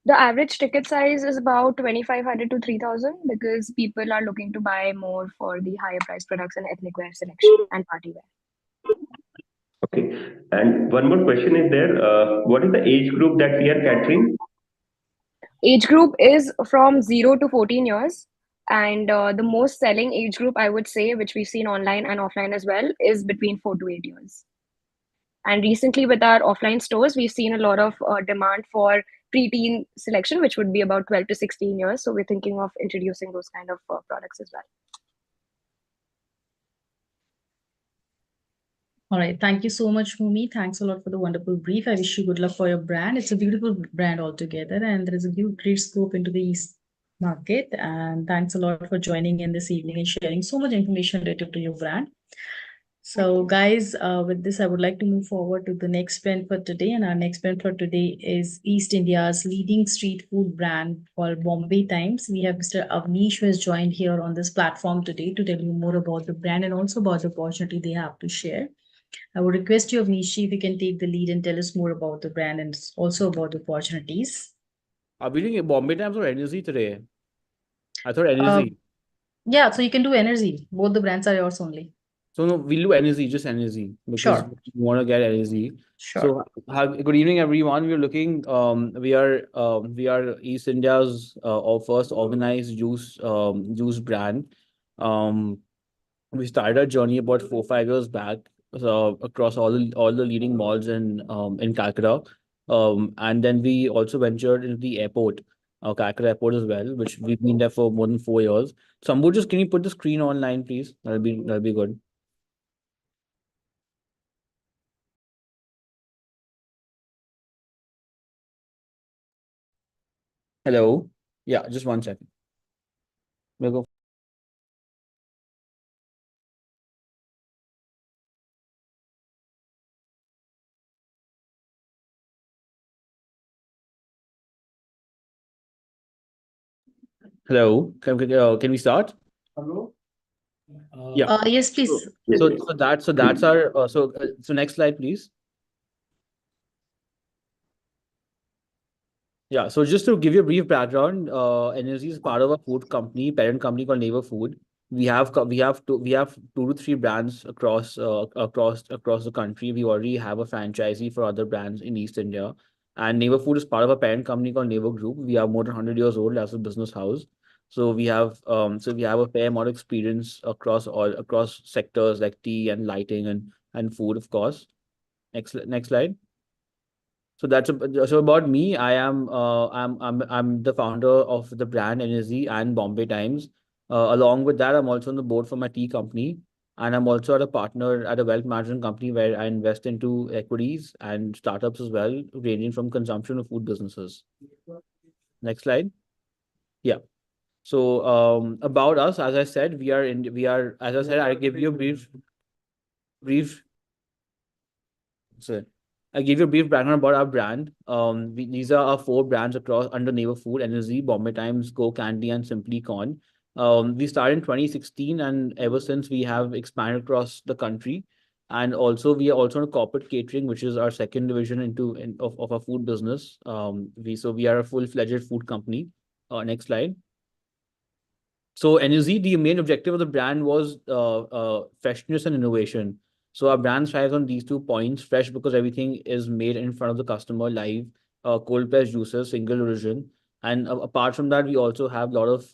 The average ticket size is about 2,500 to 3,000 because people are looking to buy more for the higher price products and ethnic wear selection and party wear. Okay. And one more question is there. What is the age group that we are catering? Age group is from 0 to 14 years. And the most selling age group, I would say, which we've seen online and offline as well, is between 4 to 8 years. And recently with our offline stores, we've seen a lot of demand for preteen selection, which would be about 12 to 16 years. So we're thinking of introducing those kind of products as well. All right. Thank you so much, Bhumi. Thanks a lot for the wonderful brief. I wish you good luck for your brand. It's a beautiful brand altogether, and there is a great scope into the East market. And thanks a lot for joining in this evening and sharing so much information related to your brand. So, guys, with this, I would like to move forward to the next brand for today. And our next brand for today is East India's leading street food brand called Bombay Times. We have Mr. Avnish, who has joined here on this platform today to tell you more about the brand and also about the opportunity they have to share. I would request you, Avnish, if you can take the lead and tell us more about the brand and also about the opportunities. Are we doing Bombay Times or Energy today? I thought Uh, Energy. yeah, so you can do Energy. Both the brands are yours only. So no, we'll do Energy, just Energy, because Sure. we want to get Energy. Sure. So good evening, everyone. We're looking. We are East India's our first organized juice brand. Um, we started our journey about 4 5 years back, across all the leading malls in Calcutta, and then we also ventured into the airport, Calcutta airport as well, which we've been there for more than 4 years. Sambu, just can you put the screen online, please? That'll be good. Hello. Yeah, just 1 second. We'll go. Hello. Can we start? Hello? Yeah. Yes, please. Yes, So please. that's our so next slide, please. Yeah, so just to give you a brief background, Energy is part of a food company, parent company called Naver Food. We have 2 to 3 brands across the country. We already have a franchisee for other brands in East India, and Naver Food is part of a parent company called Naver Group. We are more than 100 years old as a business house, so we have a fair amount of experience across sectors like tea and lighting and food, of course. Next slide. So about me. I'm the founder of the brand Energy and Bombay Times. Along with that, I'm also on the board for my tea company, and I'm also a partner at a wealth management company where I invest into equities and startups as well, ranging from consumption to food businesses. Next slide. Yeah. So about us, as I said, as I said, I give you a brief. So I give you a brief background about our brand. These are our 4 brands across under Naver Food, Energy, Bombay Times, Go Candy, and Simply Corn. We started in 2016, and ever since we have expanded across the country. And also, we are also in corporate catering, which is our second division of our food business. We are a full-fledged food company. Next slide. So Energy, the main objective of the brand was freshness and innovation. So our brand thrives on these 2 points: fresh because everything is made in front of the customer live, cold pressed juices, single origin. And apart from that, we also have a lot of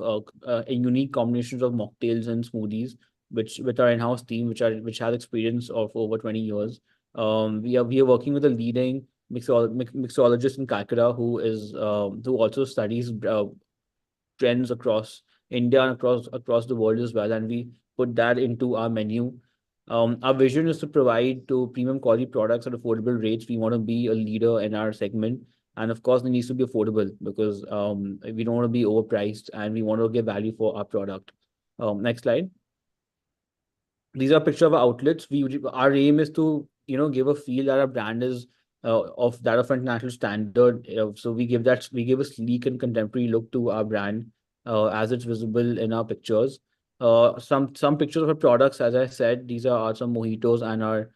unique combinations of mocktails and smoothies, which with our in-house team, which has experience of over 20 years. We are working with a leading mixologist in Calcutta who also studies trends across India and across the world as well, and we put that into our menu. Our vision is to provide to premium quality products at affordable rates. We want to be a leader in our segment, and of course, it needs to be affordable because we don't want to be overpriced, and we want to get value for our product. Next slide. These are picture of our outlets. Our aim is to give a feel that our brand is of international standard. So we give a sleek and contemporary look to our brand as it's visible in our pictures. Some pictures of our products, as I said, these are some mojitos and our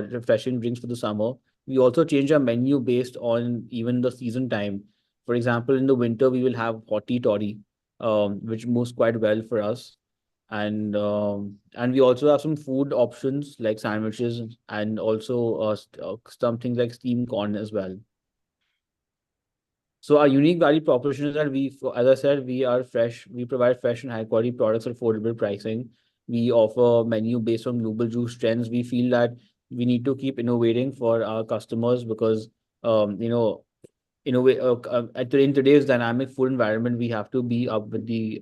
refreshing drinks for the summer. We also change our menu based on even the season time. For example, in the winter, we will have hot tea toddy, which moves quite well for us. And we also have some food options like sandwiches and also some things like steamed corn as well. So our unique value proposition is that as I said, we are fresh. We provide fresh and high quality products at affordable pricing. We offer menu based on global juice trends. We feel that we need to keep innovating for our customers because in today's dynamic food environment, we have to be up with the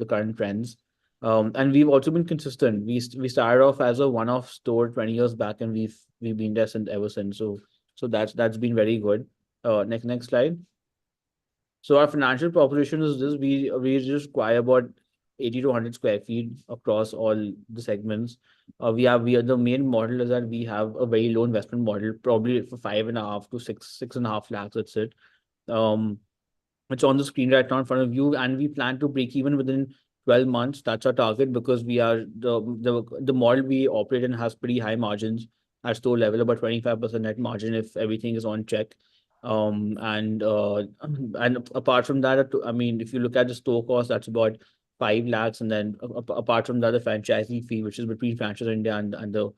current trends. And we've also been consistent. We started off as a one-off store 20 years back, and we've been there since ever since. So that's been very good. Next slide. So our financial proposition is this: we just require about 80 to 100 square feet across all the segments. We are the main model is that we have a very low investment model, probably for 5.5 to 6.5 lakhs. That's it. Um, it's on the screen right now in front of you, and we plan to break even within 12 months. That's our target because we are the model we operate in has pretty high margins at store level, about 25% net margin if everything is on check. And apart from that, I mean, if you look at the store cost, that's about 5 lakhs, and then apart from that, the franchisee fee, which is between Franchise India and the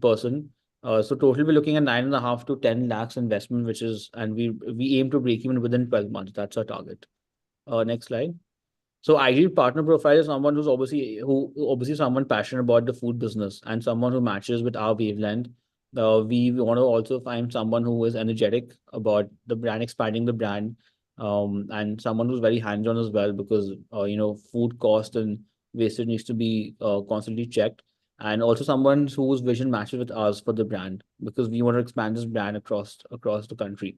person. So total, we're looking at 9.5 to 10 lakhs investment, which is, and we aim to break even within 12 months. That's our target. Next slide. So ideal partner profile is someone who obviously someone passionate about the food business and someone who matches with our wavelength. We want to also find someone who is energetic about the brand, expanding the brand, and someone who's very hands-on as well because food cost and wastage needs to be constantly checked, and also someone whose vision matches with us for the brand because we want to expand this brand across the country.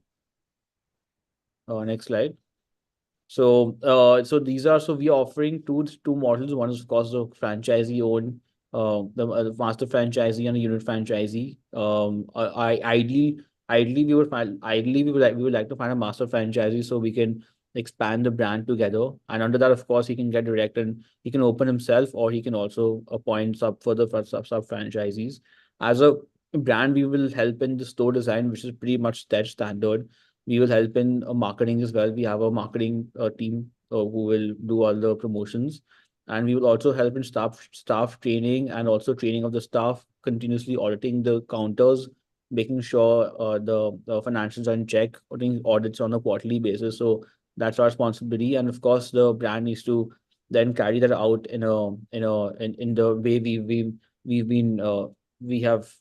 Next slide. So we are offering two models. One is of course the franchisee owned, the master franchisee and a unit franchisee. Ideally we would like to find a master franchisee so we can expand the brand together. And under that, of course, he can get direct and he can open himself, or he can also appoint sub franchisees. As a brand, we will help in the store design, which is pretty much that standard. We will help in marketing as well. We have a marketing team who will do all the promotions, and we will also help in staff training and also training of the staff, continuously auditing the counters, making sure the financials are in check, doing audits on a quarterly basis. So that's our responsibility, and of course, the brand needs to then carry that out in the way we have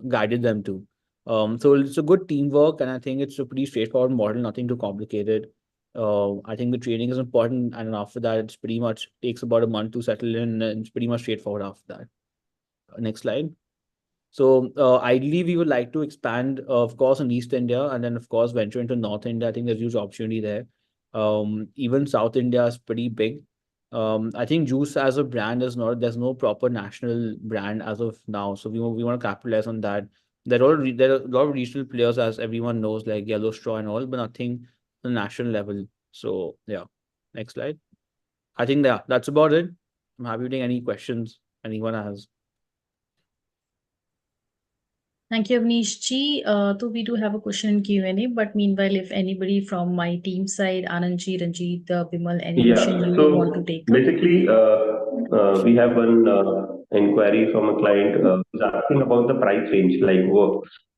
guided them to. So it's a good teamwork, and I think it's a pretty straightforward model, nothing too complicated. I think the training is important, and after that, it's pretty much takes about a month to settle in, and it's pretty much straightforward after that. Next slide. So ideally, we would like to expand, of course, in East India, and then of course venture into North India. I think there's huge opportunity there. Even South India is pretty big. I think juice as a brand is not, there's no proper national brand as of now. So we want to capitalize on that. There are a lot of regional players, as everyone knows, like Yellow Straw and all, but nothing on the national level. So yeah, next slide. I think that's about it. I'm happy to take any questions anyone has. Thank you, Avnish ji. So we do have a question in Q&A, but meanwhile, if anybody from my team side, Anand ji, Ranjit, Bimal, any question you want to take up? Basically, we have one inquiry from a client who's asking about the price range, like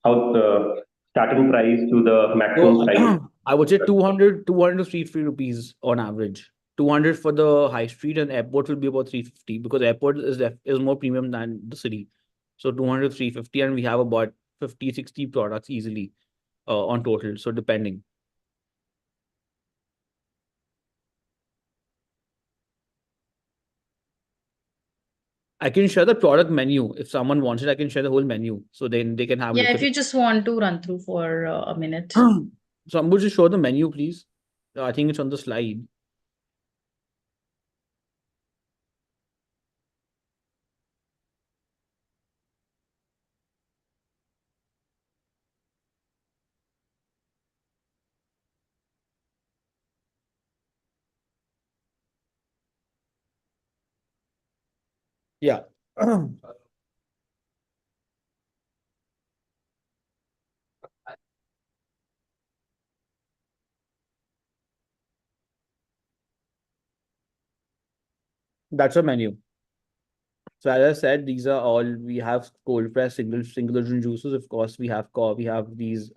how the starting price to the maximum price. I would say 200 to 350 rupees on average. 200 for the high street, and airport will be about 350 because airport is more premium than the city. So 200, 350, and we have about 50, 60 products easily on total. So depending. I can share the product menu. If someone wants it, I can share the whole menu. So then they can have a Yeah, look if at you just want to run through for a minute. So I'm going to show the menu, please. I think it's on the slide. Yeah. That's a menu. So as I said, these are all, we have cold press single origin juices. Of course, we have these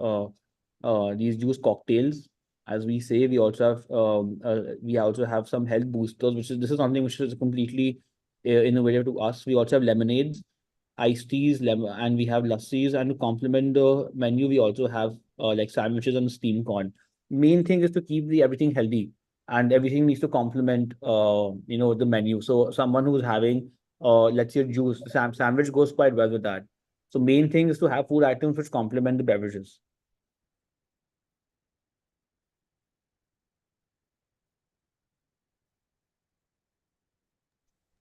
juice cocktails. As we say, we also have some health boosters, this is something which is completely innovative to us. We also have lemonades, iced teas, and we have lassis. And to complement the menu, we also have like sandwiches and steamed corn. Main thing is to keep everything healthy, and everything needs to complement the menu. So someone who's having let's say juice, sandwich goes quite well with that. So main thing is to have food items which complement the beverages.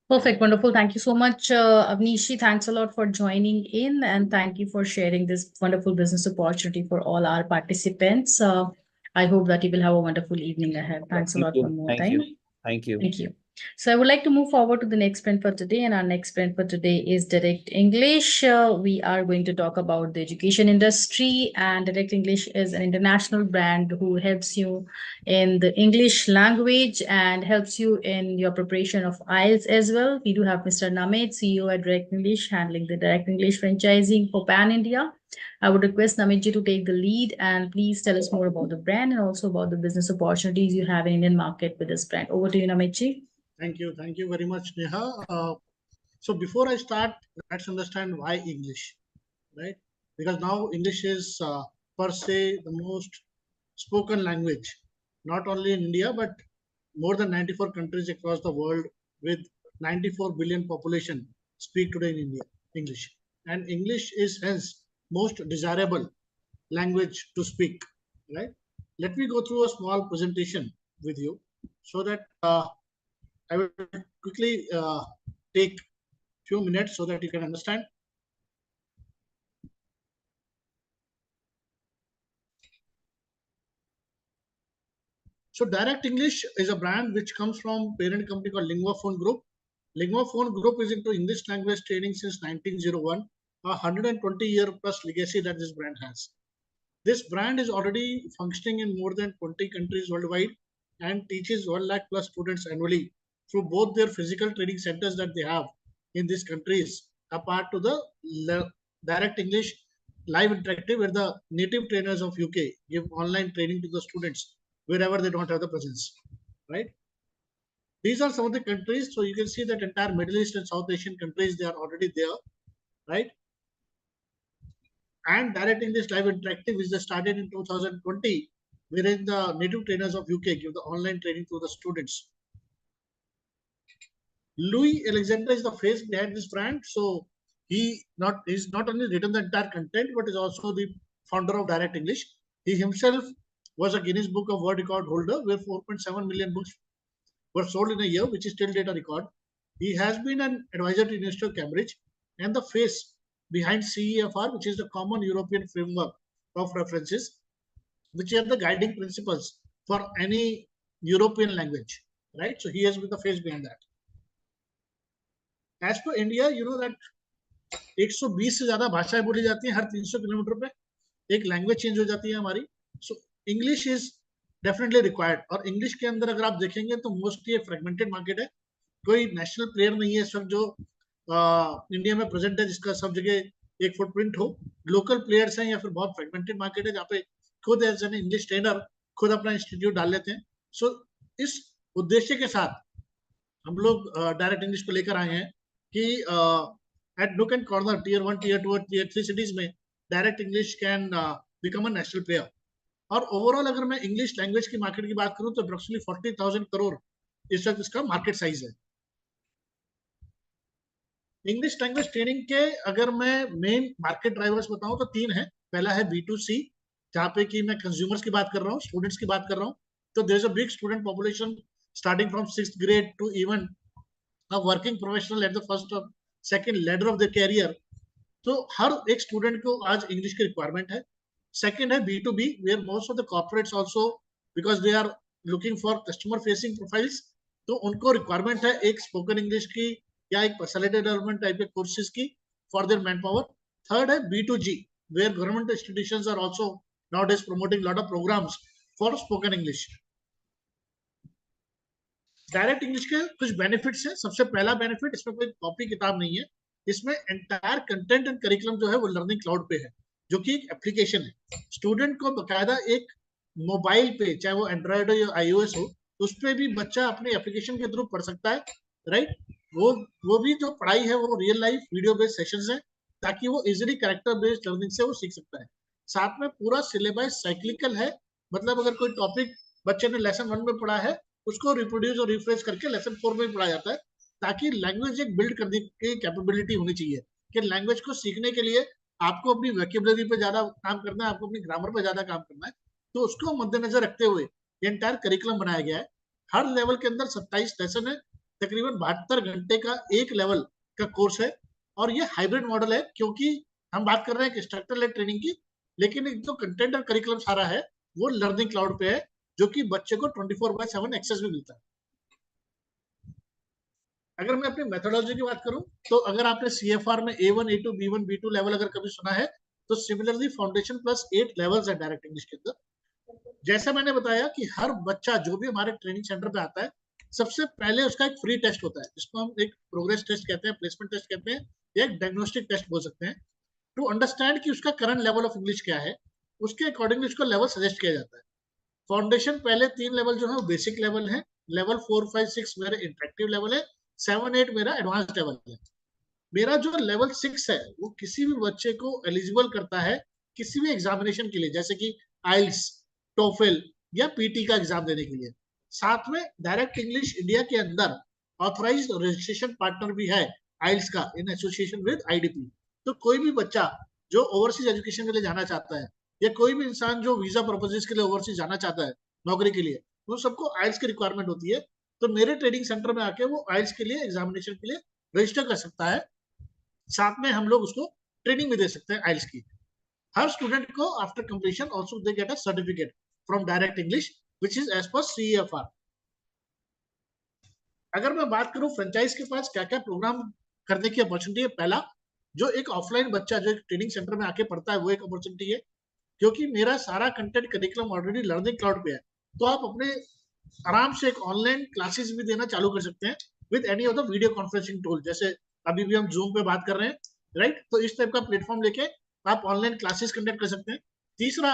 Perfect, wonderful. Thank you so much, Avnishi. Thanks a lot for joining in, and thank you for sharing this wonderful business opportunity for all our participants. I hope that you will have a wonderful evening ahead. Thanks a Thank lot you. one more Thank time. you. Thank you. Thank you. So I would like to move forward to the next print for today, and our next print for today is Direct English. We are going to talk about the education industry, and Direct English is an international brand who helps you in the English language and helps you in your preparation of IELTS as well. We do have Mr. Namit, CEO at Direct English, handling the Direct English franchising for Pan India. I would request Namitji to take the lead and please tell us more about the brand and also about the business opportunities you have in Indian market with this brand. Over to you, Namitji. Thank you. Thank you very much, Neha. So before I start, let's understand why English, right? Because now English is per se the most spoken language, not only in India, but more than 94 countries across the world with 94 billion population speak today in India, English. And English is hence most desirable language to speak, right? Let me go through a small presentation with you so that I will quickly take few minutes so that you can understand. So Direct English is a brand which comes from parent company called Linguaphone Group. Linguaphone Group is into English language training since 1901, a 120-year plus legacy that this brand has. This brand is already functioning in more than 20 countries worldwide and teaches 1 lakh plus students annually through both their physical training centers that they have in these countries, apart to the Direct English live interactive where the native trainers of UK give online training to the students wherever they don't have the presence, right? These are some of the countries. So you can see that entire Middle East and South Asian countries, they are already there, right? And Direct English Live Interactive, which they started in 2020, wherein the native trainers of UK give the online training to the students. Louis Alexander is the face behind this brand. So he's not only written the entire content, but is also the founder of Direct English. He himself was a Guinness Book of World Record holder, where 4.7 million books were sold in a year, which is still data record. He has been an advisor to University of Cambridge and the face behind CEFR, which is the Common European Framework of References, which are the guiding principles for any European language, right? So he has been the face behind that. As per India, you know that 120 से ज्यादा भाषाएं बोली जाती हैं हर 300 kilometre पे, एक language change हो जाती है हमारी. So English is definitely required. और इंग्लिश के अंदर अगर आप देखेंगे तो मोस्टली फ्रेगमेंटेड मार्केट है. कोई नेशनल प्लेयर नहीं है इस वक्त जो इंडिया में प्रेजेंट है जिसका सब जगह एक फुटप्रिंट हो. लोकल प्लेयर्स हैं या फिर बहुत फ्रेगमेंटेड मार्केट है जहाँ पे खुद एज एन इंग्लिश ट्रेनर खुद अपना इंस्टीट्यूट डाल लेते हैं. सो इस उद्देश्य के साथ हम लोग डायरेक्ट इंग्लिश को लेकर आए हैं कि at nook and corner tier 1, tier 2 और टीयर 3 सिटीज में Direct English can become a national player. और ओवरऑल अगर मैं इंग्लिश लैंग्वेज की मार्केट की बात करूं तो अप्रोक्सीमेटली 40,000 करोड़ इस वक्त इसका मार्केट साइज है. इंग्लिश लैंग्वेज ट्रेनिंग के अगर मैं मेन मार्केट ड्राइवर्स बताऊं तो 3 है. पहला है B2C, जहां पे कि मैं कंज्यूमर्स की बात कर रहा हूं, स्टूडेंट्स की बात कर रहा हूं. तो there is a big student population starting from 6th grade to even a working professional at the first or second ladder of their career. तो हर एक स्टूडेंट को आज इंग्लिश की रिक्वायरमेंट है. सेकंड है B2B, where most of the corporates also because they are looking for customer facing profiles, तो उनको requirement है एक स्पोकन इंग्लिश की या एक पर्सनैलिटी डेवलपमेंट टाइप के कोर्सेज की for their manpower. Third है B2G, where government institutions are also nowadays promoting lot of programs for spoken English. Direct English के कुछ बेनिफिट्स हैं. सबसे पहला बेनिफिट, इसमें कोई कॉपी किताब नहीं है. इसमें एंटायर कंटेंट एंड करिकुलम जो है वो लर्निंग क्लाउड पे है, जो कि एक एप्लीकेशन है. स्टूडेंट को बकायदा एक मोबाइल पे, चाहे वो एंड्रॉइड हो या iOS हो, उस पर भी बच्चा अपने एप्लीकेशन के थ्रू पढ़ सकता है, राइट. वो भी जो पढ़ाई है वो real life video based sessions है, ताकि वो इजिली कैरेक्टर बेस्ड लर्निंग से वो सीख सकता है. साथ में पूरा सिलेबस साइक्लिकल है. मतलब अगर कोई टॉपिक बच्चे ने लेसन 1 में पढ़ा है, उसको रिप्रोड्यूस और रिफ्रेश करके लेसन 4 में पढ़ाया जाता है, ताकि लैंग्वेज एक बिल्ड करने की कैपेबिलिटी होनी चाहिए. कि लैंग्वेज को सीखने के लिए आपको अपनी वोकैबुलरी पे ज्यादा काम करना है, आपको अपनी ग्रामर पे ज्यादा काम करना है. तो उसको मद्देनजर रखते हुए ये एंटायर करिकुलम बनाया गया है. हर लेवल के अंदर 27 लेसन है तकरीबन 72 घंटे का एक लेवल का कोर्स है, और ये हाइब्रिड मॉडल है, क्योंकि हम बात कर रहे हैं इंस्ट्रक्टर लेड ट्रेनिंग की, लेकिन एक जो कंटेंट और करिकुलम सारा है वो लर्निंग क्लाउड पे है, जो कि बच्चे को 24/7 एक्सेस भी मिलता है। अगर मैं अपनी मेथोडोलॉजी की बात करूं, तो अगर आपने CFR में A1, A2, B1, B2 level अगर कभी सुना है, तो सिमिलरली फाउंडेशन प्लस 8 लेवल्स है डायरेक्ट इंग्लिश के अंदर। जैसा मैंने बताया कि हर बच्चा जो भी हमारे ट्रेनिंग सेंटर पे आता है, सबसे पहले उसका एक फ्री टेस्ट होता है, जिसको हम एक प्रोग्रेस टेस्ट कहते हैं, प्लेसमेंट टेस्ट कहते हैं, या एक डायग्नोस्टिक टेस्ट बोल सकते हैं, टू अंडरस्टैंड कि उसका करंट लेवल ऑफ इंग्लिश क्या है। उसके अकॉर्डिंगली उसको लेवल सजेस्ट किया जाता है। फाउंडेशन पहले 3 लेवल जो है वो बेसिक लेवल है, लेवल 4, 5, 6 मेरा इंटरेक्टिव लेवल है, 7, 8 मेरा एडवांस लेवल है। मेरा जो लेवल 6 है वो किसी भी बच्चे को एलिजिबल करता है किसी भी एग्जामिनेशन के लिए, जैसे कि आइल्स, टोफेल या पीटी का एग्जाम देने के लिए। साथ में डायरेक्ट इंग्लिश इंडिया के अंदर ऑथराइज्ड रजिस्ट्रेशन पार्टनर भी है आइल्स का, इन एसोसिएशन विद IDP। तो कोई भी बच्चा जो ओवरसीज एजुकेशन के लिए जाना चाहता है, या कोई भी इंसान जो वीजा पर्पजेस के लिए ओवरसीज जाना चाहता है नौकरी के लिए, वो सबको आइल्स की रिक्वायरमेंट होती है। तो मेरे ट्रेनिंग सेंटर में आके वो आइल्स के लिए एग्जामिनेशन के लिए रजिस्टर कर सकता है। साथ में हम लोग उसको ट्रेनिंग भी दे सकते हैं आइल्स की। हर स्टूडेंट को after completion also they get a certificate from Direct English which is as per CEFR। अगर मैं बात करूं फ्रेंचाइज के पास क्या क्या प्रोग्राम करने की अपॉर्चुनिटी है, पहला, जो एक ऑफलाइन बच्चा जो एक ट्रेनिंग सेंटर में आके पढ़ता है वो एक अपॉर्चुनिटी है, क्योंकि मेरा सारा content curriculum already learning cloud पे है। तो आप अपने आराम से एक ऑनलाइन क्लासेस भी देना चालू कर सकते हैं with any of the video conferencing tool, जैसे अभी भी हम जूम पे बात कर रहे हैं, राइट। तो इस टाइप का प्लेटफॉर्म लेके आप ऑनलाइन क्लासेस कंडक्ट कर सकते हैं। तीसरा,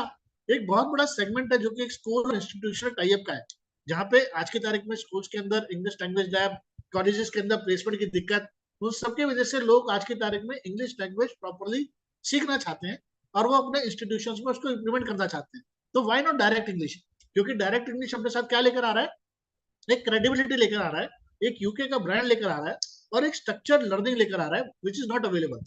एक बहुत बड़ा सेगमेंट है जो कि एक स्कूल और इंस्टीट्यूशनल टाइप का है, जहाँ पे आज की तारीख में स्कूल्स के अंदर इंग्लिश लैंग्वेज लैब, कॉलेजेस के अंदर प्लेसमेंट की दिक्कत, उन सबकी वजह से लोग आज की तारीख में इंग्लिश लैंग्वेज प्रॉपरली सीखना चाहते हैं और वो अपने इंस्टीट्यूशंस में उसको इम्प्लीमेंट करना चाहते हैं। तो व्हाई नॉट डायरेक्ट इंग्लिश, क्योंकि डायरेक्ट इंग्लिश अपने साथ क्या लेकर आ रहा है, एक क्रेडिबिलिटी लेकर आ रहा है, एक यूके का ब्रांड लेकर आ रहा है, और एक स्ट्रक्चर लर्निंग लेकर आ रहा है which is not available.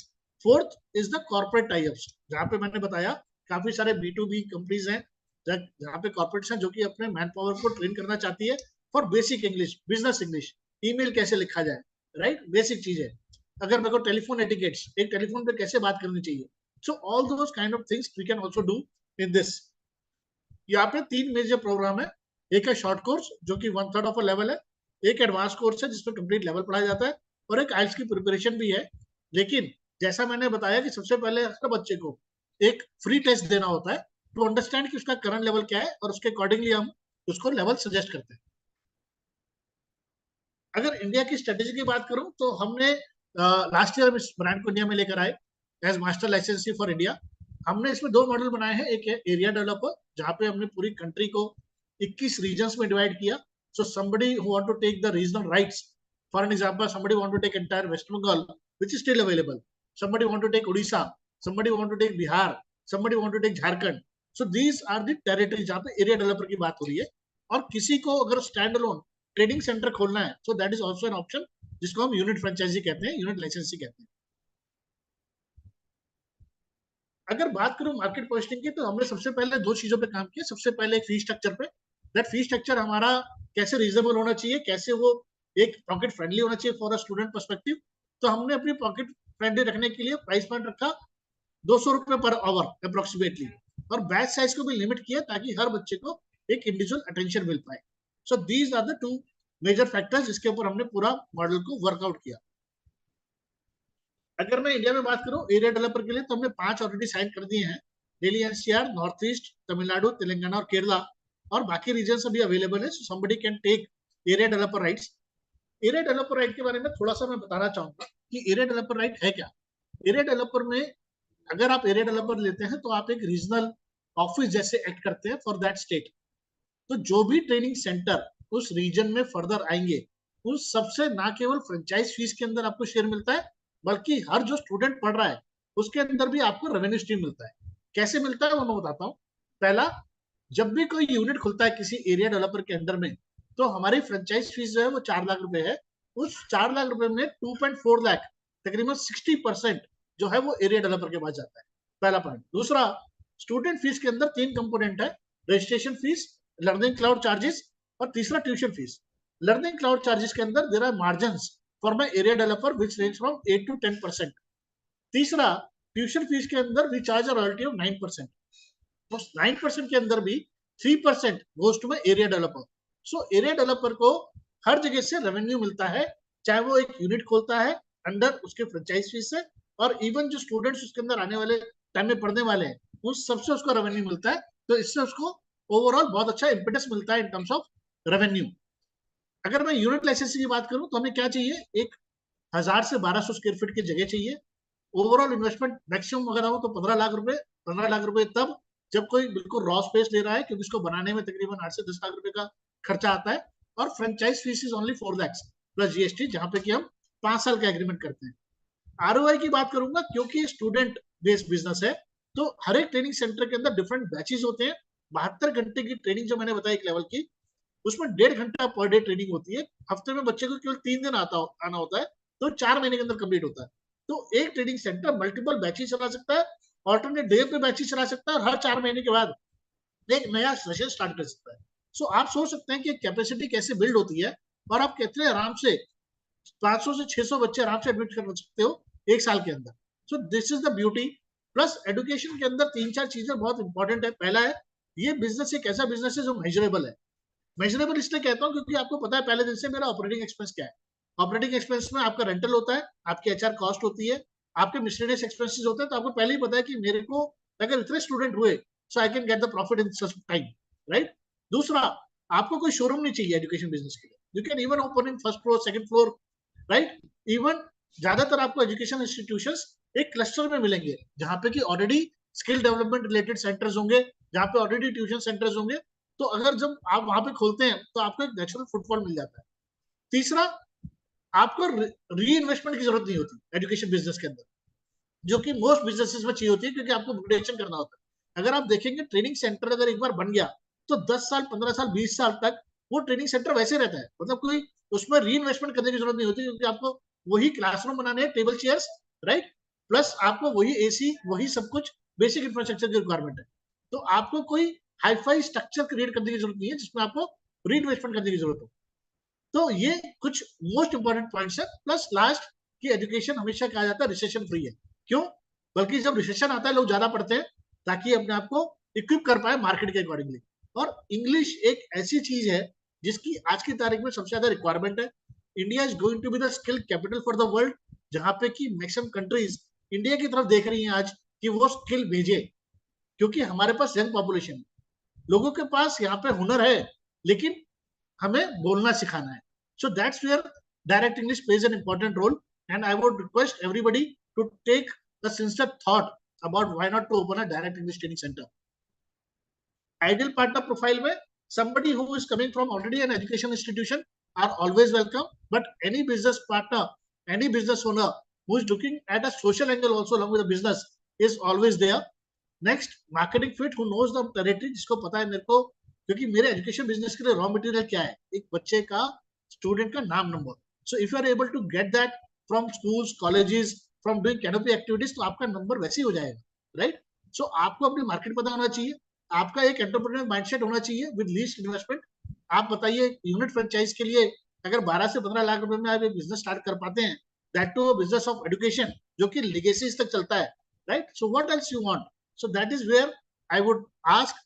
Fourth is the corporate types, जहां पे मैंने बताया काफी सारे B2B कंपनीज हैं, जहां पे कॉर्पोरेट्स हैं जो कि अपने मैन पावर को ट्रेन करना चाहती है for basic English, business English, email कैसे लिखा जाए, राइट, बेसिक चीज है। अगर मेरे को टेलीफोन एटिकेट्स, एक टेलीफोन पे कैसे बात करनी चाहिए, so all those kind of things we can also do in this. यहाँ पे 3 मेजर प्रोग्राम है, एक है शॉर्ट कोर्स जो कि 1/3 ऑफ अ लेवल है, एक एडवांस कोर्स है जिसमें कंप्लीट लेवल पढ़ाया जाता है, और एक आइल्स की प्रिपरेशन भी है। लेकिन जैसा मैंने बताया कि सबसे पहले हर बच्चे को एक फ्री टेस्ट देना होता है टू अंडरस्टैंड कि उसका करंट लेवल क्या है, और उसके अकॉर्डिंगली हम उसको लेवल सजेस्ट करते हैं। अगर इंडिया की स्ट्रेटेजी की बात करूं, तो हमने लास्ट ईयर इस ब्रांड को इंडिया में लेकर आए एज मास्टर लाइसेंसी फॉर इंडिया। हमने इसमें 2 मॉडल बनाए हैं, एक है एरिया डेवलपर, जहां पे हमने पूरी कंट्री को 21 रीजन्स में डिवाइड किया। So somebody who want to take the regional rights, for an example somebody want to take entire West Bengal which is still available, somebody want to take Odisha, somebody want to take Bihar, somebody want to take Jharkhand. So these are the territory जहां पे area developer की बात हो रही है। और किसी को अगर स्टैंड अलोन ट्रेडिंग सेंटर खोलना है, सो that is also an option, जिसको हम यूनिट फ्रेंचाइजी कहते हैं, यूनिट लाइसेंसी कहते हैं। अगर बात करूं मार्केट पोजिशनिंग की, तो हमने सबसे पहले 2 चीजों पे काम किया। सबसे पहले एक फी स्ट्रक्चर पे, दैट फी स्ट्रक्चर हमारा कैसे रीजनेबल होना चाहिए, कैसे वो एक पॉकेट फ्रेंडली होना चाहिए फॉर अ स्टूडेंट पर्सपेक्टिव। तो हमने अपनी पॉकेट फ्रेंडली रखने के लिए प्राइस पॉइंट रखा 200 रुपए पर आवर अप्रोक्सीमेटली, और बैच साइज को भी लिमिट किया ताकि हर बच्चे को एक इंडिविजुअल अटेंशन मिल पाए। So these are the 2 major factors जिसके ऊपर हमने पूरा मॉडल को वर्कआउट किया। अगर मैं इंडिया में बात करूं एरिया डेवलपर के लिए, तो हमने 5 ऑलरेडी साइन कर दिए हैं, Delhi NCR, North East, Tamil Nadu, Telangana और केरला, और बाकी रीजन अभी अवेलेबल है। So somebody can take area developer rights. Area developer right के बारे में थोड़ा सा मैं बताना चाहूंगा कि एरिया डेवलपर राइट है क्या। एरिया डेवलपर में अगर आप एरिया डेवलपर लेते हैं तो आप एक रीजनल ऑफिस जैसे एक्ट करते हैं फॉर दैट स्टेट। तो जो भी ट्रेनिंग सेंटर उस रीजन में फर्दर आएंगे, उस सबसे ना केवल फ्रेंचाइज फीस के अंदर आपको शेयर मिलता है, बल्कि हर जो स्टूडेंट पढ़ रहा है उसके अंदर भी आपको रेवेन्यू स्ट्रीम मिलता है। कैसे मिलता है वो मैं बताता हूँ। पहला, जब भी कोई यूनिट खुलता है किसी एरिया डेवलपर के अंदर में, तो हमारी फ्रेंचाइज फीस जो है वो 4 लाख रुपए है। उस 4 लाख रुपए में 2.4 लाख, तकरीबन 60% जो है वो एरिया डेवलपर के पास जाता है। पहला पॉइंट। दूसरा, स्टूडेंट फीस के अंदर 3 कंपोनेंट है, registration fees, learning cloud charges, और तीसरा tuition fees. Learning cloud charges के अंदर there are margins for my area developer which range from 8 to 10%. तीसरा, ट्यूशन फीस के अंदर we charge a royalty of 9%. तो 9% के अंदर भी 3% goes to my area developer. So area developer को हर जगह से रेवेन्यू मिलता है, चाहे वो एक यूनिट खोलता है अंडर उसके फ्रेंचाइज फीस से, और इवन जो स्टूडेंट्स उसके अंदर आने वाले टाइम में पढ़ने वाले हैं उस सबसे उसको रेवेन्यू मिलता है. तो इससे उसको ओवरऑल बहुत अच्छा इंपेटस मिलता है इन टर्म्स ऑफ रेवेन्यू. अगर मैं यूनिट लाइसेंसिंग की बात करूं तो हमें क्या चाहिए, एक 1000 से 1200 स्क्वायर फीट की जगह चाहिए. ओवरऑल इन्वेस्टमेंट मैक्सिमम अगर हो तो 15 लाख रुपए तब जब कोई बिल्कुल रॉ स्पेस ले रहा है, क्योंकि इसको बनाने में तकरीबन 8 से 10 लाख रुपए का खर्चा आता है. और franchise fees is only 4 lakhs plus GST, जहां पे कि हम 5 साल का एग्रीमेंट करते हैं. आरओआई की बात करूंगा, क्योंकि स्टूडेंट बेस्ड बिजनेस है तो हर एक ट्रेनिंग सेंटर के अंदर डिफरेंट बैचेस होते हैं. 72 घंटे की ट्रेनिंग जो मैंने बताई एक लेवल की, उसमें 1.5 घंटा पर डे ट्रेनिंग होती है. हफ्ते में बच्चे को केवल 3 दिन आना होता है, तो 4 महीने के अंदर कंप्लीट होता है. तो एक ट्रेनिंग सेंटर मल्टीपल बैचेस चला सकता है, ऑल्टरनेट डे पे बैचेस चला सकता है, और हर 4 महीने के बाद एक नया सेशन स्टार्ट कर सकता है. सो आप सोच सकते हैं कि कैपेसिटी कैसे बिल्ड होती है, और आप कितने आराम से 500 से 600 बच्चे आराम से एडमिट कर सकते हो एक साल के अंदर. So this is the beauty. Plus education के अंदर 3-4 चीजें बहुत इंपॉर्टेंट है. पहला है, ये बिजनेस एक ऐसा बिजनेस है जो मेजरेबल है. मेजरेबल इसलिए कहता हूँ क्योंकि आपको पता है पहले दिन से मेरा ऑपरेटिंग एक्सपेंस क्या है. ऑपरेटिंग एक्सपेंस में आपका रेंटल होता है, आपकी एचआर कॉस्ट होती है, आपके मिसलेनियस एक्सपेंसेस होते हैं. तो आपको पहले ही पता है कि मेरे को अगर इतने स्टूडेंट हुए so I can get the profit in such time, right. दूसरा, आपको कोई शोरूम नहीं चाहिए एजुकेशन बिजनेस के लिए. You can even open in first floor, second floor, right. Even ज्यादातर आपको एजुकेशन इंस्टीट्यूशंस एक क्लस्टर में मिलेंगे, जहां पे कि already skill development related centres होंगे, जहां पे ऑलरेडी ट्यूशन सेंटर्स होंगे. तो अगर जब आप वहां पे खोलते हैं तो आपको एक नेचुरल फुटफॉल मिल जाता है. तीसरा, आपको री इन्वेस्टमेंट की जरूरत नहीं होती एजुकेशन बिजनेस के अंदर, जो कि मोस्ट बिजनेसेस में चाहिए होती है, क्योंकि आपको अपग्रेडेशन करना होता है. अगर आप देखेंगे ट्रेनिंग सेंटर अगर एक बार बन गया तो 10 साल, 15 साल, 20 साल तक वो ट्रेनिंग सेंटर वैसे रहता है. मतलब कोई उसमें री इन्वेस्टमेंट करने की जरूरत नहीं होती, क्योंकि आपको वही क्लासरूम बनाने हैं, टेबल चेयर्स, राइट. प्लस आपको वही एसी, वही सब कुछ बेसिक इंफ्रास्ट्रक्चर की रिक्वायरमेंट है. तो आपको कोई हाईफाई स्ट्रक्चर क्रिएट करने की जरूरत नहीं है जिसमें आपको री इन्वेस्टमेंट करने की जरूरत हो. तो ये कुछ मोस्ट इंपॉर्टेंट पॉइंट्स है. प्लस लास्ट, की एजुकेशन हमेशा कहा जाता है रिसेशन फ्री है. क्यों? बल्कि जब रिसेशन आता है लोग ज्यादा पढ़ते हैं ताकि अपने आप को इक्विप कर पाए मार्केट के अकॉर्डिंगली. और इंग्लिश एक ऐसी चीज है जिसकी आज की तारीख में सबसे ज्यादा रिक्वायरमेंट है. India is going to be the skill capital for the world, जहां पे कि मैक्सिमम कंट्रीज इंडिया की तरफ देख रही हैं आज कि वो स्किल भेजे, क्योंकि हमारे पास यंग पॉपुलेशन है, लोगों के पास यहाँ पे हुनर है, लेकिन हमें बोलना सिखाना है. So that's where Direct English plays an important role. And I would request everybody to take a sincere thought about why not to open a direct English training center. Ideal partner profile में somebody who is coming from already an education institution are always welcome, but any business partner, any business owner who is looking at a social angle also along with the business is always there. Next, marketing fit who knows the territory, जिसको पता है मेरे को, क्योंकि मेरे education business के लिए raw material क्या है, एक बच्चे का, स्टूडेंट का नाम, number. So if you are able to get that from schools, colleges, from doing canopy activities, तो आपका नंबर वैसे ही हो जाएगा, राइट. सो आपको अपनी मार्केट पता होना चाहिए, आपका एक एंटरप्रेन्योर माइंडसेट होना चाहिए विद लीस्ट इन्वेस्टमेंट. आप बताइए, यूनिट फ्रेंचाइज के लिए अगर 12 से 15 लाख रुपए में आप एक बिजनेस स्टार्ट कर पाते हैं, that to business of education जो कि लेगेसीज तक चलता है, right. So what else you want? So that is where I would ask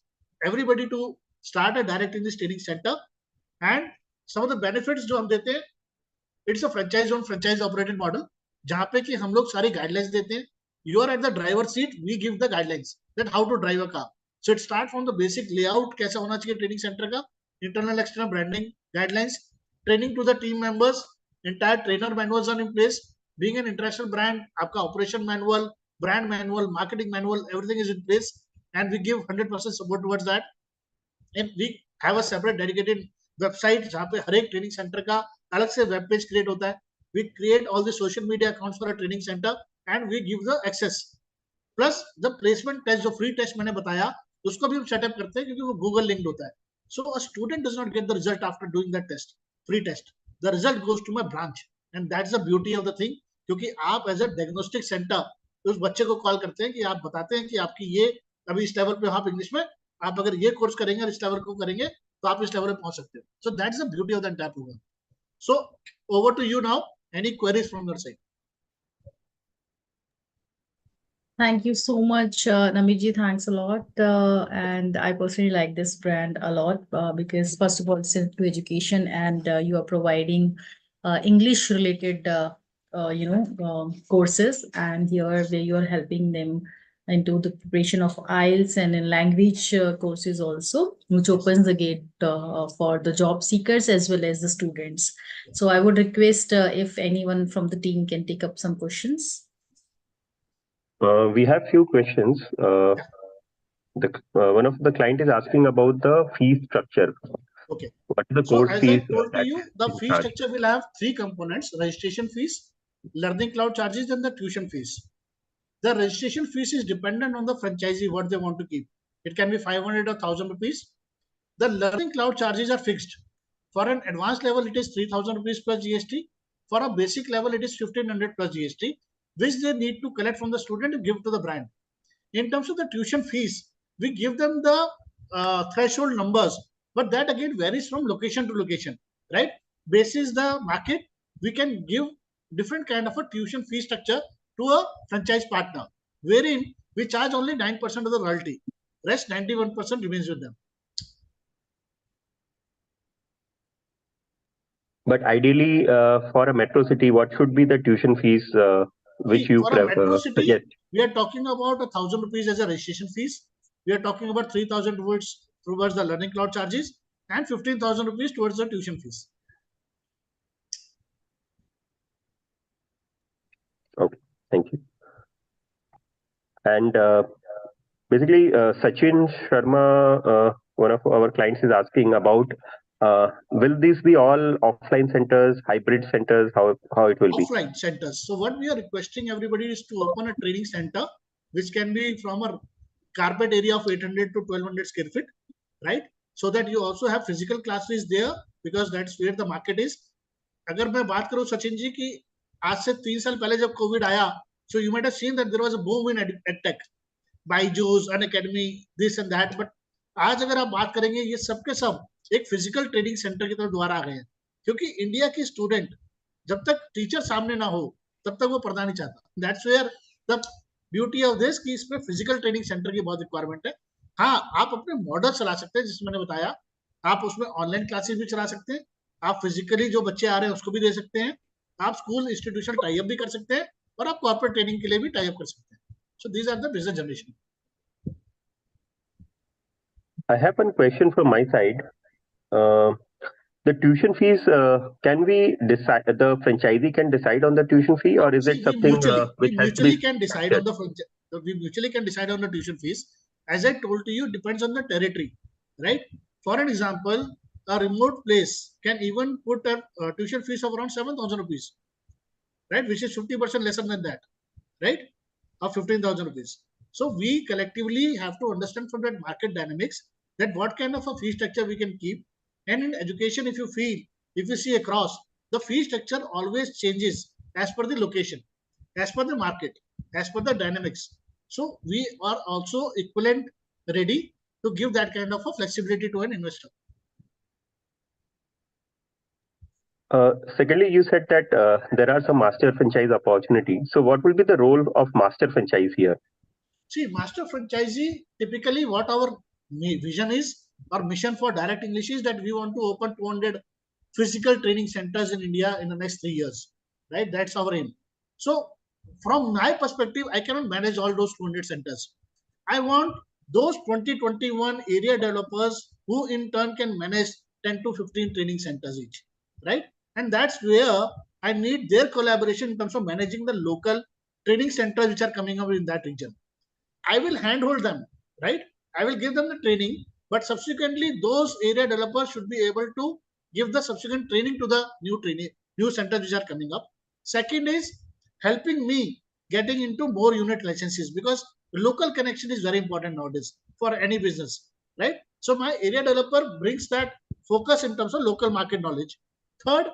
everybody to start a direct English training center. And some of the benefits जो हम देते हैं, it's a franchise owned, franchise operated model, जहाँ पे कि हम लोग सारी guidelines देते हैं. You are at the driver seat, we give the guidelines that how to drive a car. So it start from the basic layout, कैसा होना चाहिए ट्रेनिंग सेंटर का, internal external branding guidelines, training to the team members, entire trainer manuals are in place. Being an international brand, आपका operation manual, brand manual, marketing manual, everything is in place, and we give 100% support towards that. And we have a separate dedicated website जहाँ पे हर एक training centre का अलग से web page create होता है. We create all the social media accounts for a training center and we give the access. Plus the placement test, जो free test मैंने बताया, उसको भी हम सेटअप करते हैं क्योंकि वो Google linked होता है. So a student does not get the result after doing that test, free test. The result goes to my branch, and that's the beauty of the thing. क्योंकि आप as a diagnostic center उस बच्चे को call करते हैं कि आप बताते हैं कि आपकी ये अभी इस लेवल पे, आप इंग्लिश में आप अगर ये कोर्स करेंगे और इस लेवल को करेंगे तो आप इस लेवल पे पहुंच सकते हो. So that is the beauty of the entire programme. So over to you now. Any queries from your side? Thank you so much, Namiji. Thanks a lot. And I personally like this brand a lot because, first of all, it's into education, and you are providing English-related, courses. And here, where you are helping them into the preparation of IELTS and in language courses also, which opens the gate for the job seekers as well as the students. So I would request if anyone from the team can take up some questions. We have few questions. One of the client is asking about the fee structure. Okay. What is the So course as fees I told to that you, the you fee charge? structure will have three components: registration fees, learning cloud charges, and the tuition fees. The registration fees is dependent on the franchisee, what they want to keep. It can be 500 or 1000 rupees. The learning cloud charges are fixed. For an advanced level, it is 3000 rupees plus GST. For a basic level, it is 1500 plus GST, which they need to collect from the student and give to the brand. In terms of the tuition fees, we give them the threshold numbers, but that again varies from location to location, right? Basis the market, we can give different kind of a tuition fee structure to a franchise partner, wherein we charge only 9% of the royalty. Rest 91% remains with them. But ideally, for a metro city, what should be the tuition fees which you for a metro city, suggest? We are talking about 1000 rupees as a registration fees. We are talking about 3000 towards the learning cloud charges and 15,000 rupees towards the tuition fees. Okay, thank you. And basically, Sachin Sharma, one of our clients, is asking about will these be all offline centers, hybrid centers? How it will be? Offline centers. So what we are requesting everybody is to open a training center, which can be from a carpet area of 800 to 1200 square feet, right? So that you also have physical classes there, because that's where the market is. अगर मैं बात करूं सचिन जी की आज से 3 साल पहले जब कोविड आया, so you might have seen that there was a boom in edtech, Byju's, Unacademy, this and that. But आज अगर आप बात करेंगे, ये सब के सब एक फिजिकल ट्रेनिंग सेंटर की तरफ दोबारा आ गए हैं, क्योंकि इंडिया की स्टूडेंट जब तक टीचर सामने ना हो तब तक वो पढ़ना नहीं चाहता. That's where the beauty of this कि इसमें फिजिकल ट्रेनिंग सेंटर की बहुत रिक्वायरमेंट है. हाँ, आप अपने मॉडल चला सकते हैं, जिसमें मैंने बताया. आप उसमें ऑनलाइन क्लासेस भी चला सकते हैं, आप फिजिकली जो बच्चे आ रहे हैं उसको भी दे सकते हैं, आप स्कूल इंस्टीट्यूशन टाई अप भी कर सकते हैं, और आप कॉर्पोरेट ट्रेनिंग के लिए भी टाई अप कर सकते हैं. So these are the business generation. I have one question from my side. The tuition fees, can we decide, the franchisee can decide on the tuition fee, or is it something which has to be can decide on we mutually can decide on the tuition fees. As I told to you, depends on the territory, right? For an example, a remote place can even put a tuition fees of around 7,000 rupees, right? Which is 50% lesser than that, right? Of 15,000 rupees. So we collectively have to understand from that market dynamics that what kind of a fee structure we can keep. And in education, if you see across, the fee structure always changes as per the location, as per the market, as per the dynamics. So we are also equivalent ready to give that kind of a flexibility to an investor. Secondly, you said that there are some master franchise opportunities. So what will be the role of master franchise here? See, master franchisee, typically what our vision is, our mission for Direct English is that we want to open 200 physical training centers in India in the next 3 years, right? That's our aim. So from my perspective, I cannot manage all those 200 centers. I want those 2021 area developers who in turn can manage 10 to 15 training centers each, right? And that's where I need their collaboration in terms of managing the local training centers which are coming up in that region. I will handhold them, right? I will give them the training, but subsequently those area developers should be able to give the subsequent training to the new centers which are coming up. Second is helping me getting into more unit licenses, because local connection is very important nowadays for any business, right? So my area developer brings that focus in terms of local market knowledge. Third,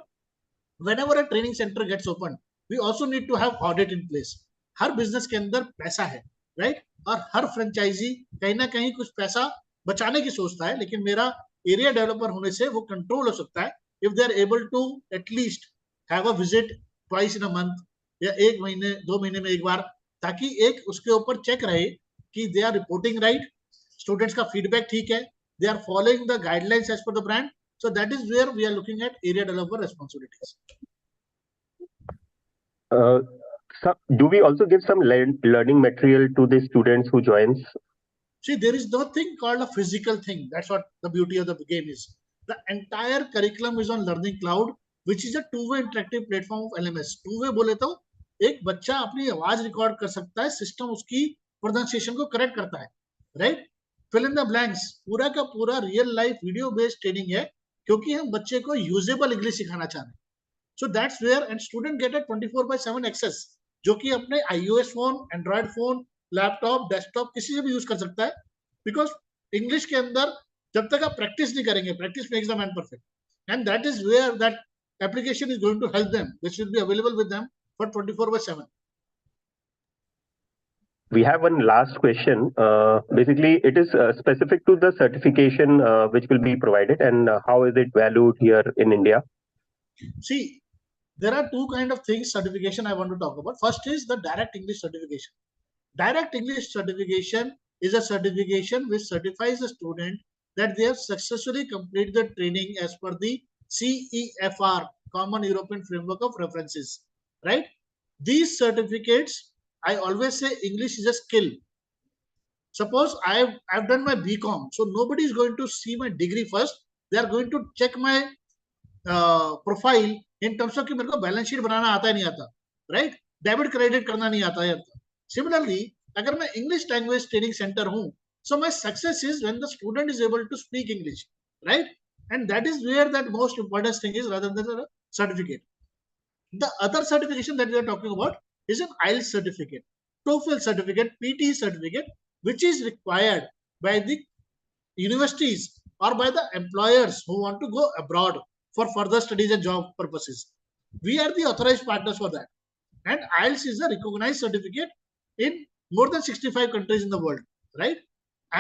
whenever a training center gets opened, we also need to have audit in place. Her business के अंदर पैसा है, right? और हर franchise कहीं ना कहीं कुछ पैसा बचाने की सोचता है, लेकिन मेरा एरिया डेवलपर होने से वो कंट्रोल हो सकता है if they are able to at least have a visit twice in a month या 1 महीने 2 महीने में एक बार, ताकि एक उसके ऊपर चेक रहे कि they are reporting right, students का feedback ठीक है, they are following the guidelines as per the brand. So that is where we are looking at area developer responsibilities. Do we also give some learning material to the students who joins? See, there is nothing called a physical thing. That's what the beauty of the game is. The entire curriculum is on Learning Cloud, which is a two-way interactive platform of LMS. Two-way बोले तो एक बच्चा अपनी आवाज record कर सकता है, system उसकी प्रोनाउंसिएशन को करेक्ट करता है, right? Fill in the blanks, पूरा का पूरा real life video based training है, क्योंकि हम बच्चे को यूजेबल इंग्लिश सिखाना चाह रहे हैं. So that's where and student get a 24/7 access, जो कि अपने iOS phone, Android phone, laptop, desktop किसी से भी यूज कर सकता है. बिकॉज इंग्लिश के अंदर जब तक आप प्रैक्टिस नहीं करेंगे, practice makes the man perfect, and that is where that application is going to help them, which will be available with them for 24/7. We have one last question. Basically, it is specific to the certification which will be provided, and how is it valued here in India? See, there are two kind of things certification I want to talk about. First is the direct English certification. Direct English certification is a certification which certifies the student that they have successfully completed the training as per the CEFR, Common European Framework of References, right? These certificates, I always say English is a skill. Suppose I've done my BCom, so nobody is going to see my degree first. They are going to check my profile in terms of कि मेरे को balance sheet बनाना आता है नहीं आता, right? Debit credit करना नहीं आता है. सिमिलरली अगर मैं इंग्लिश लैंग्वेज ट्रेनिंग सेंटर हूं, so my success is when the student is able to speak English, right? And that is where that most important thing is rather than the certificate. The other certification that we are talking about is an IELTS certificate, TOEFL certificate, PT certificate, which is required by the universities or by the employers who want to go abroad for further studies and job purposes. We are the authorized partners for that. And IELTS is a recognized certificate in more than 65 countries in the world, right?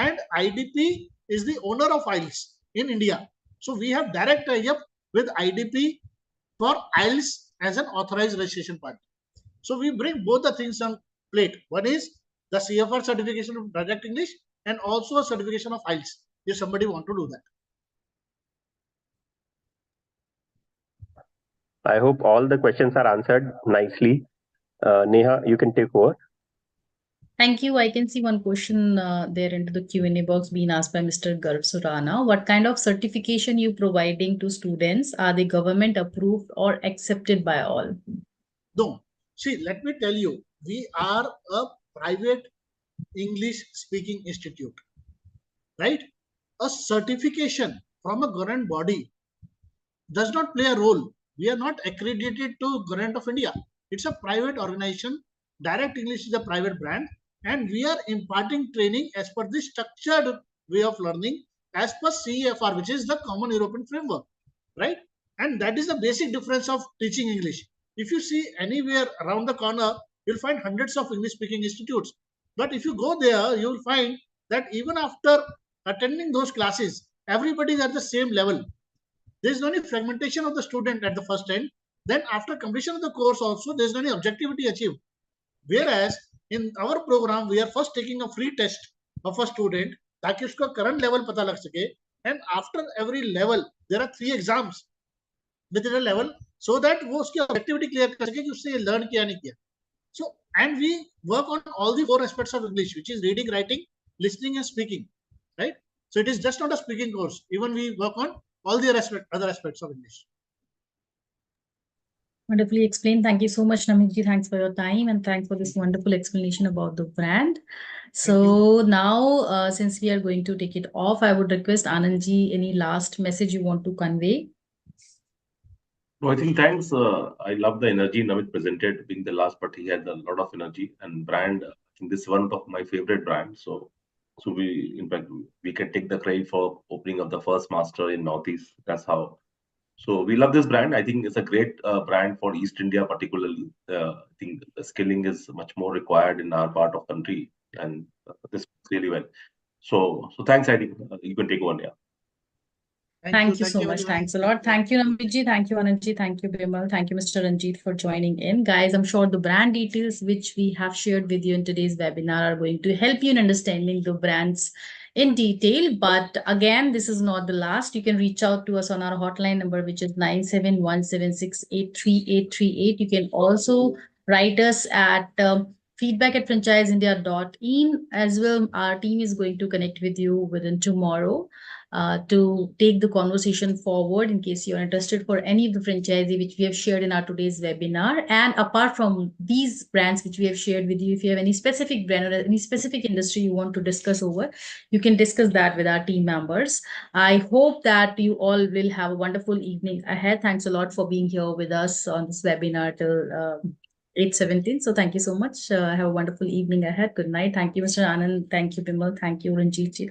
And IDP is the owner of IELTS in India. So we have direct tie-up with IDP for IELTS as an authorized registration partner. So we bring both the things on plate. One is the CFR certification of direct English and also a certification of IELTS if somebody want to do that. I hope all the questions are answered nicely. Neha, you can take over. Thank you. I can see one question there into the Q&A box being asked by Mr. Garv Surana. What kind of certification you providing to students? Are they government approved or accepted by all? No. See, let me tell you, we are a private English speaking institute, right? A certification from a government body does not play a role. We are not accredited to Government of India. It's a private organization. Direct English is a private brand, and we are imparting training as per the structured way of learning as per CEFR, which is the Common European Framework, right? And that is the basic difference of teaching English. If you see anywhere around the corner, you'll find hundreds of English-speaking institutes. But if you go there, you'll find that even after attending those classes, everybody is at the same level. There is no any fragmentation of the student at the first end. Then after completion of the course also, there is no any objectivity achieved. Whereas in our program, we are first taking a free test of a student ताकि उसका current level पता लग सके. And after every level, there are 3 exams within a level so that वो उसकी objectivity clear कर सके कि उससे ये learn किया नहीं किया. So, and we work on all the 4 aspects of English, which is reading, writing, listening, and speaking, right? So it is just not a speaking course. Even we work on all the other aspects of English. Wonderfully explained. Thank you so much, Namikji. Thanks for your time and thanks for this wonderful explanation about the brand. So now, since we are going to take it off, I would request Anandji, any last message you want to convey? No, I think thanks. I love the energy Namit presented, being the last, but he had a lot of energy and brand. I think this is one of my favorite brands. So we, in fact, we can take the credit for opening up the first master in Northeast. That's how. So we love this brand. I think it's a great brand for East India, particularly. I think the skilling is much more required in our part of country, and this works really well. So thanks. I think you can take over. Yeah. Thank you so much. Thanks a lot. Thank you, Namit ji. Thank you, Anand ji. Thank you, Bimal. Thank you, Mr. Ranjit, for joining in. Guys, I'm sure the brand details which we have shared with you in today's webinar are going to help you in understanding the brands in detail. But again, this is not the last. You can reach out to us on our hotline number, which is 9717683838. You can also write us at feedback@franchiseindia.in as well. Our team is going to connect with you within tomorrow to take the conversation forward in case you're interested for any of the franchisee which we have shared in our today's webinar. And apart from these brands which we have shared with you, if you have any specific brand or any specific industry you want to discuss over, you can discuss that with our team members. I hope that you all will have a wonderful evening ahead. Thanks a lot for being here with us on this webinar till 8:17. So thank you so much. Have a wonderful evening ahead. Good night. Thank you, Mr. Anand. Thank you, Bimal. Thank you, Ranjit ji.